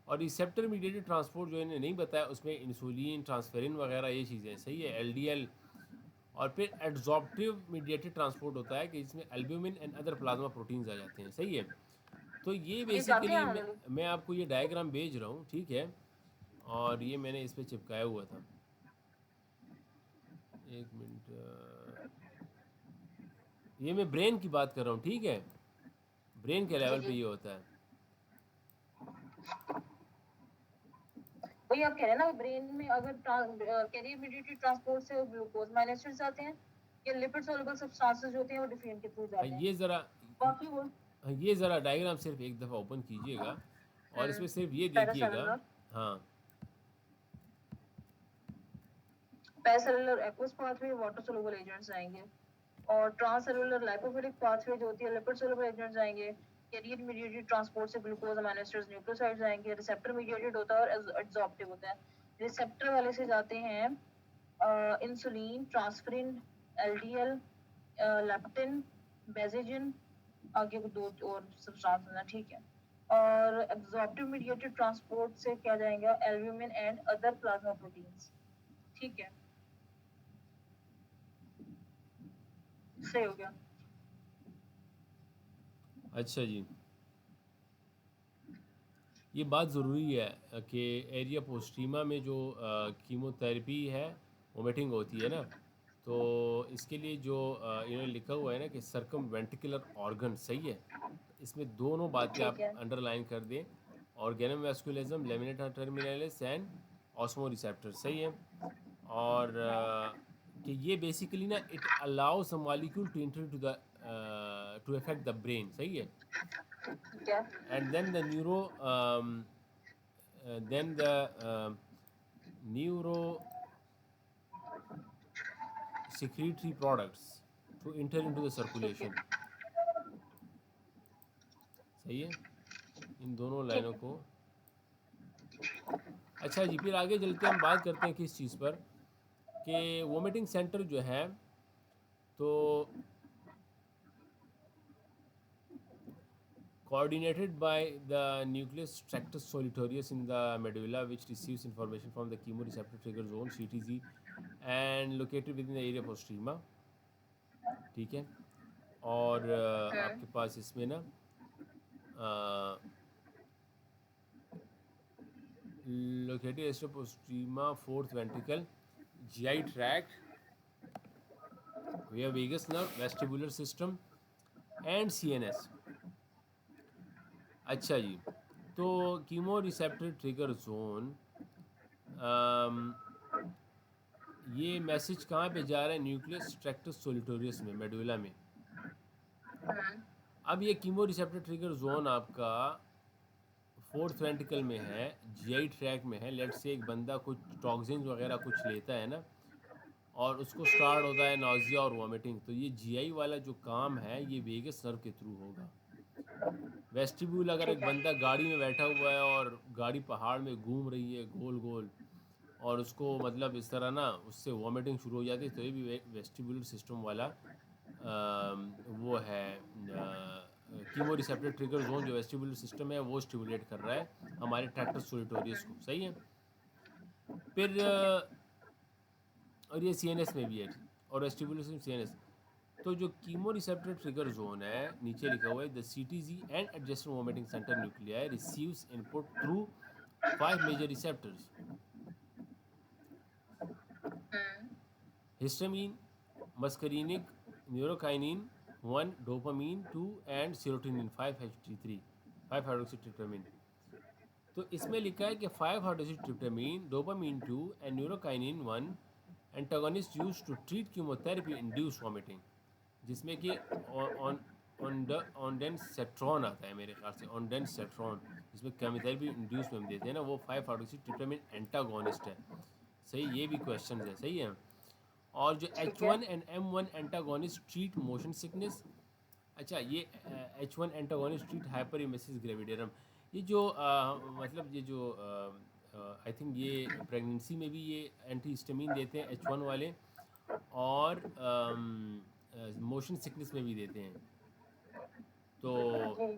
और रिसेप्टर मीडिएटेड ट्रांसपोर्ट जो इन्हें नहीं बताया उसमें इंसुलिन, ट्रांसफेरिन वगैरह ये चीज़ें। सही है, LDL। और फिर एड्जॉर्प्टिव मीडिएटेड ट्रांसपोर्ट होता है कि इसमें albumin and other plasma proteins आ जाते हैं। सही है। तो ये ये जाते हैं बेसिकली ऑलरेडी। मैं आपको ये डायग्राम भेज रहा हूँ, ठीक है। और ये मैंने इस पे चिपकाया हुआ था। एक मिनट, ये मैं ब्रेन की बात कर रहा हूँ, ठीक है, ब्रेन के जी लेवल पे जी, ये होता है। वही आप कह रहे हैं ना, ब्रेन में अगर कैरियर मीडिएटेड ट्रांसपोर्ट से ग्लूकोज माइनस जाते हैं, या लिपिड सॉल्युबल सब्सटेंसेस जो होते हैं वो डिफेन के थ्रू हाँ जाते हैं। ये ज़रा, बाकी वो हाँ ये ज़रा डायग्राम सिर्फ एक दफ़ा ओपन कीजिएगा और इसमें सिर्फ ये देखिएगा। पैरासेलुलर हाँ paracellular aqueous pathway water soluble agents आएंगे, और ट्रांससेलुलर लाइपोफिलिक पाथवे जो होती है लिपिड सोलुबल एजेंट्स आएंगे। कैरियर मीडिएटेड ट्रांसपोर्ट से ग्लूकोज अमीनो एसिड्स न्यूक्लियोसाइड्स आएंगे। रिसेप्टर मीडिएटेड होता है और एब्जॉर्प्टिव होता है। रिसेप्टर वाले से जाते हैं इंसुलिन, ट्रांसफरिन, एलडीएल, लेप्टिन, बेसिजिन, आगे को दो और सब्सटेंस है, ठीक है। और एब्जॉर्प्टिव मीडिएटेड ट्रांसपोर्ट से क्या जाएगा, albumin and other plasma proteins, ठीक है। सही हो गया। अच्छा जी, ये बात ज़रूरी है कि एरिया पोस्टीमा में जो कीमोथेरेपी है, वोमिटिंग होती है ना, तो इसके लिए जो इन्होंने लिखा हुआ है ना कि सर्कम वेंट्रिकुलर ऑर्गन, सही है, इसमें दोनों बातें ठीक आप है। अंडरलाइन कर दें, organum vasculosum, laminae terminalis and osmoreceptor, सही है। और कि ये बेसिकली ना it allows the molecule to enter to the to affect the brain, सही है। ठीक है। And then the then the neuro secretory products to enter into the ठीक है। circulation, सही है, इन दोनों ठीक लाइनों है। को। अच्छा जी, फिर आगे चलते हम बात करते हैं किस चीज़ पर, कि वोमिटिंग सेंटर जो है, तो coordinated by the nucleus tractus solitarius in the medulla, which receives information from the chemoreceptor trigger zone CTZ and located within the area postrema, ठीक है। और आपके पास इसमें ना located area postrema, fourth ventricle, GI tract, via vagus nerve, vestibular system and CNS। अच्छा जी, तो chemo receptor trigger zone, ये मैसेज कहाँ पे जा रहा है, न्यूक्लियस ट्रैक्टस सोलिटोरियस में, मेडुला में। अब ये कीमो रिसेप्टर ट्रिगर जोन आपका फोर्थ वेंट्रिकल में है, GI ट्रैक में है। लेट से एक बंदा कुछ टॉक्सिन्स वगैरह कुछ लेता है ना, और उसको स्टार्ट होता है नाउजिया और वॉमिटिंग, तो ये GI वाला जो काम है ये वेगस नर्व के थ्रू होगा। वेस्टिब्यूल, अगर एक ठीक है। बंदा गाड़ी में बैठा हुआ है और गाड़ी पहाड़ में घूम रही है गोल गोल, और उसको मतलब इस तरह ना उससे वॉमिटिंग शुरू हो जाती है, तो ये भी वेस्टिबुलर सिस्टम वाला वो है, कीमो रिसेप्टर ट्रिगर जोन जो वेस्टिबुलर सिस्टम है वो स्टिमुलेट कर रहा है हमारे ट्रैक्टस सोलिटोरियस को, सही है। फिर ठीक है। और ये CNS में भी है, और वेस्टिबुलर सिस्टम CNS। तो जो कीमो रिसेप्टर ट्रिगर जोन है, नीचे लिखा हुआ है the CTZ and adjusted vomiting centre nuclei receives input through 5 major receptors: histamine, muscarinic, neurokinin 1, dopamine 2 and serotonin 5-HT3, 5-hydroxytryptamine। तो इसमें लिखा है कि 5-hydroxytryptamine, dopamine 2 and neurokinin 1 antagonist use to treat chemotherapy induce vomiting, जिसमें कि ऑनडेनसेट्रॉन आता है मेरे ख्याल से, ऑनडेनसेट्रॉन, जिसमें केमोथेरेपी इंड्यूस में हम देते हैं ना, वो 5-hydroxytryptamine एंटागोनिस्ट है, सही। ये भी क्वेश्चन है, सही है। और जो ठीक है। H1 and M1 antagonist treat motion sickness. अच्छा, ये H1 एंटागोनिस्ट ट्रीट हाइपरिमेसिस ग्रेविडेरम। ये जो मतलब ये जो आई थिंक ये प्रेगनेंसी में भी ये एंटी हिस्टामिन देते हैं H1 वाले, और मोशन सिकनेस में भी देते हैं, तो जी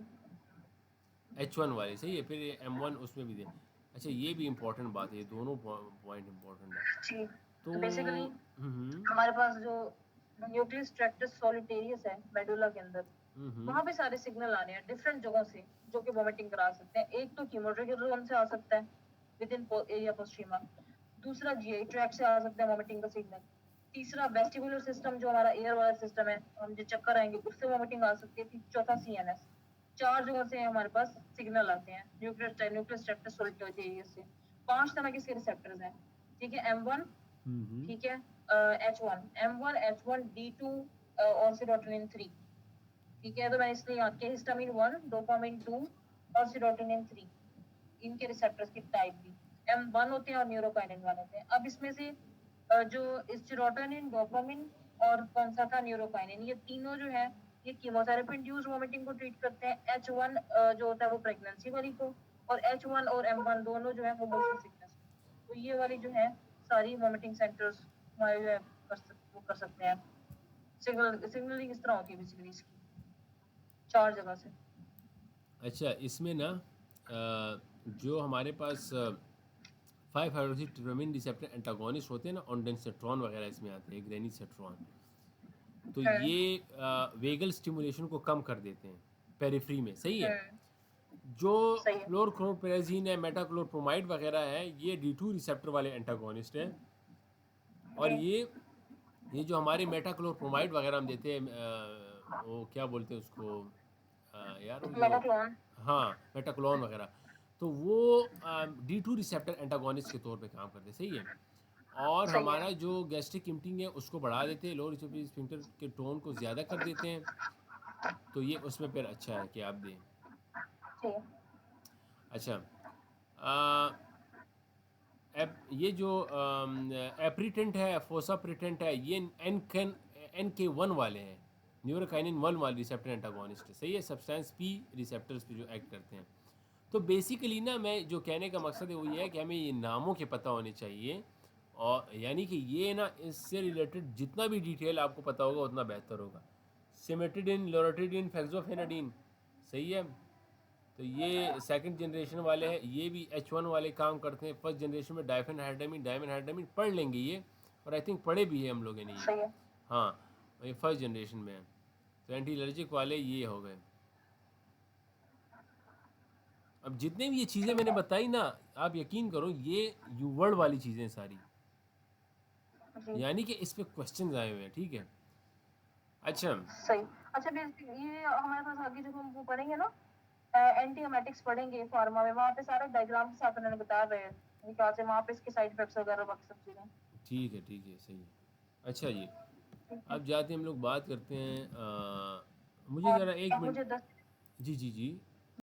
H1 वाले, सही है। फिर M1 उसमें भी दें। अच्छा, ये भी इम्पोर्टेंट बात है, ये दोनों पॉइंट इम्पोर्टेंट है। जी। तो तो बेसिकली हम्म हमारे पास जो न्यूक्लियस ट्रैक्टस सॉलिटेरियस है मेडुला के अंदर, हम्म वहां पे सारे सिग्नल आने हैं डिफरेंट जगहों से जो कि वोमिटिंग करा सकते हैं। एक तो कीमोट्रिगर जोन से आ सकता है, विद इन एरिया पोस्ट्रीमा। दूसरा जीआई ट्रैक से आ सकता है वॉमिटिंग का सिग्नल। तीसरा वेस्टिबुलर सिस्टम जो हमारा एयर वाला सिस्टम है, हम जो चक्कर आएंगे उससे वॉमिटिंग आ सकती है। चौथा सीएनएस। चार जगह से हमारे पास सिग्नल आते हैं न्यूक्लियस रेप्टर सोलिटॉइड एरिया से। 5 तरह के इसके रिसेप्टर्स हैं, ठीक है। M1, ठीक है, H1, M1, H1, D2 और सेरोटोनिन 3, ठीक है। तो मैंने इसलिए याद किया हिस्टामिन 1, डोपामिन 2 और सेरोटोनिन 3, इनके रिसेप्टर्स की टाइप भी M1 होते हैं और न्यूरोकाइनिन 1 होते हैं। अब इसमें से जो सेरोटोनिन, डोपामिन और कौन सा था, न्यूरोकाइनिन, ये तीनों जो है ये कीमोथेरेपी इंड्यूस्ड वोमिटिंग को ट्रीट करते हैं। H1 जो होता है वो प्रेगनेंसी वाली को, और H1 और M1 दोनों जो है वो मोशन सिकनेस। तो ये वाली जो है सारी वोमिटिंग सेंटर्स हमारे जो है कर सकते हैं। सिग्नलिंग इस तरह होती है बेसिकली इसकी 4 जगह से। अच्छा, इसमें ना जो हमारे पास 5 हाइड्रोक्सीट्रिप्टामिन रिसेप्टर एंटागोनिस्ट होते हैं ना, ऑन्डेंसेट्रॉन वगैरह इसमें आते हैं, ग्रेनीसेट्रॉन, तो ये वेगल स्टिमुलेशन को कम कर देते हैं पेरिफ्री में, सही है। जो सही है। क्लोरक्रोमपेराजीन है, मेटाक्लोरप्रोमाइड वगैरह है, ये D2 रिसेप्टर वाले एंटागोनिस्ट हैं। और ये जो हमारे मेटाक्लोरप्रोमाइड वगैरह हम देते हैं, वो क्या बोलते हैं उसको, यार वो जो, मेटाक्लोन। हाँ, मेटाक्लोन वगैरह, तो वो D2 रिसेप्टर एंटागोनिस्ट के तौर पे काम करते हैं, सही है। और सही है। हमारा जो गैस्ट्रिक इम्पटिंग है उसको बढ़ा देते हैं, लोअर रिसेप्टर स्फिंक्टर के टोन को ज़्यादा कर देते हैं। तो ये उसमें फिर अच्छा है कि आप दें। ठीक है। अच्छा, ये जो एप्रीटेंट है, फोसाप्रीटेंट है, ये NK1 वाले हैं, न्यूरोकाइनिन 1 वाले रिसेप्टर एंटागोनिस्ट है, सही है। सब्सटेंस P रिसेप्टर्स पे जो एक्ट करते हैं। तो बेसिकली ना, मैं जो कहने का मकसद है वो ये है कि हमें ये नामों के पता होने चाहिए, और यानी कि ये ना, इससे रिलेटेड जितना भी डिटेल आपको पता होगा उतना बेहतर होगा। सिमेटिडिन, लोराटिडिन, फेक्सोफेनाडिन, सही है। तो ये सेकंड जनरेशन वाले हैं, ये भी H1 वाले काम करते हैं। फर्स्ट जनरेशन में डाइफेनहाइड्रामिन पढ़ लेंगे ये, और आई थिंक पढ़े भी है हम लोगों ने ये, सही है। हाँ, ये फर्स्ट जनरेशन में है। तो एंटी एलर्जिक वाले ये हो गए। अब जितने भी ये चीज़ें मैंने बताई ना, आप यकीन करो ये यूवर्ड वाली चीज़ें सारी, जी। यानी कि इस पे क्वेश्चंस आए हुए हैं, ठीक है। अच्छा, सही। अच्छा, ये हमारे पास आगे जब हम वो पढ़ेंगे ना, एंटीएमेटिक्स पढ़ेंगे फार्मा में, वहाँ पे सारा डायग्राम के साथ उन्होंने बता रहे हैं मेरे ख्याल से, वहाँ पे इसके साइड इफेक्ट्स वगैरह बाकी सब चीज़ें। ठीक है, ठीक है, सही है। अच्छा जी, ठीक है। अब जाते हैं हम लोग बात करते हैं, मुझे और ज़रा एक अब मिनट। मुझे 10 जी जी जी,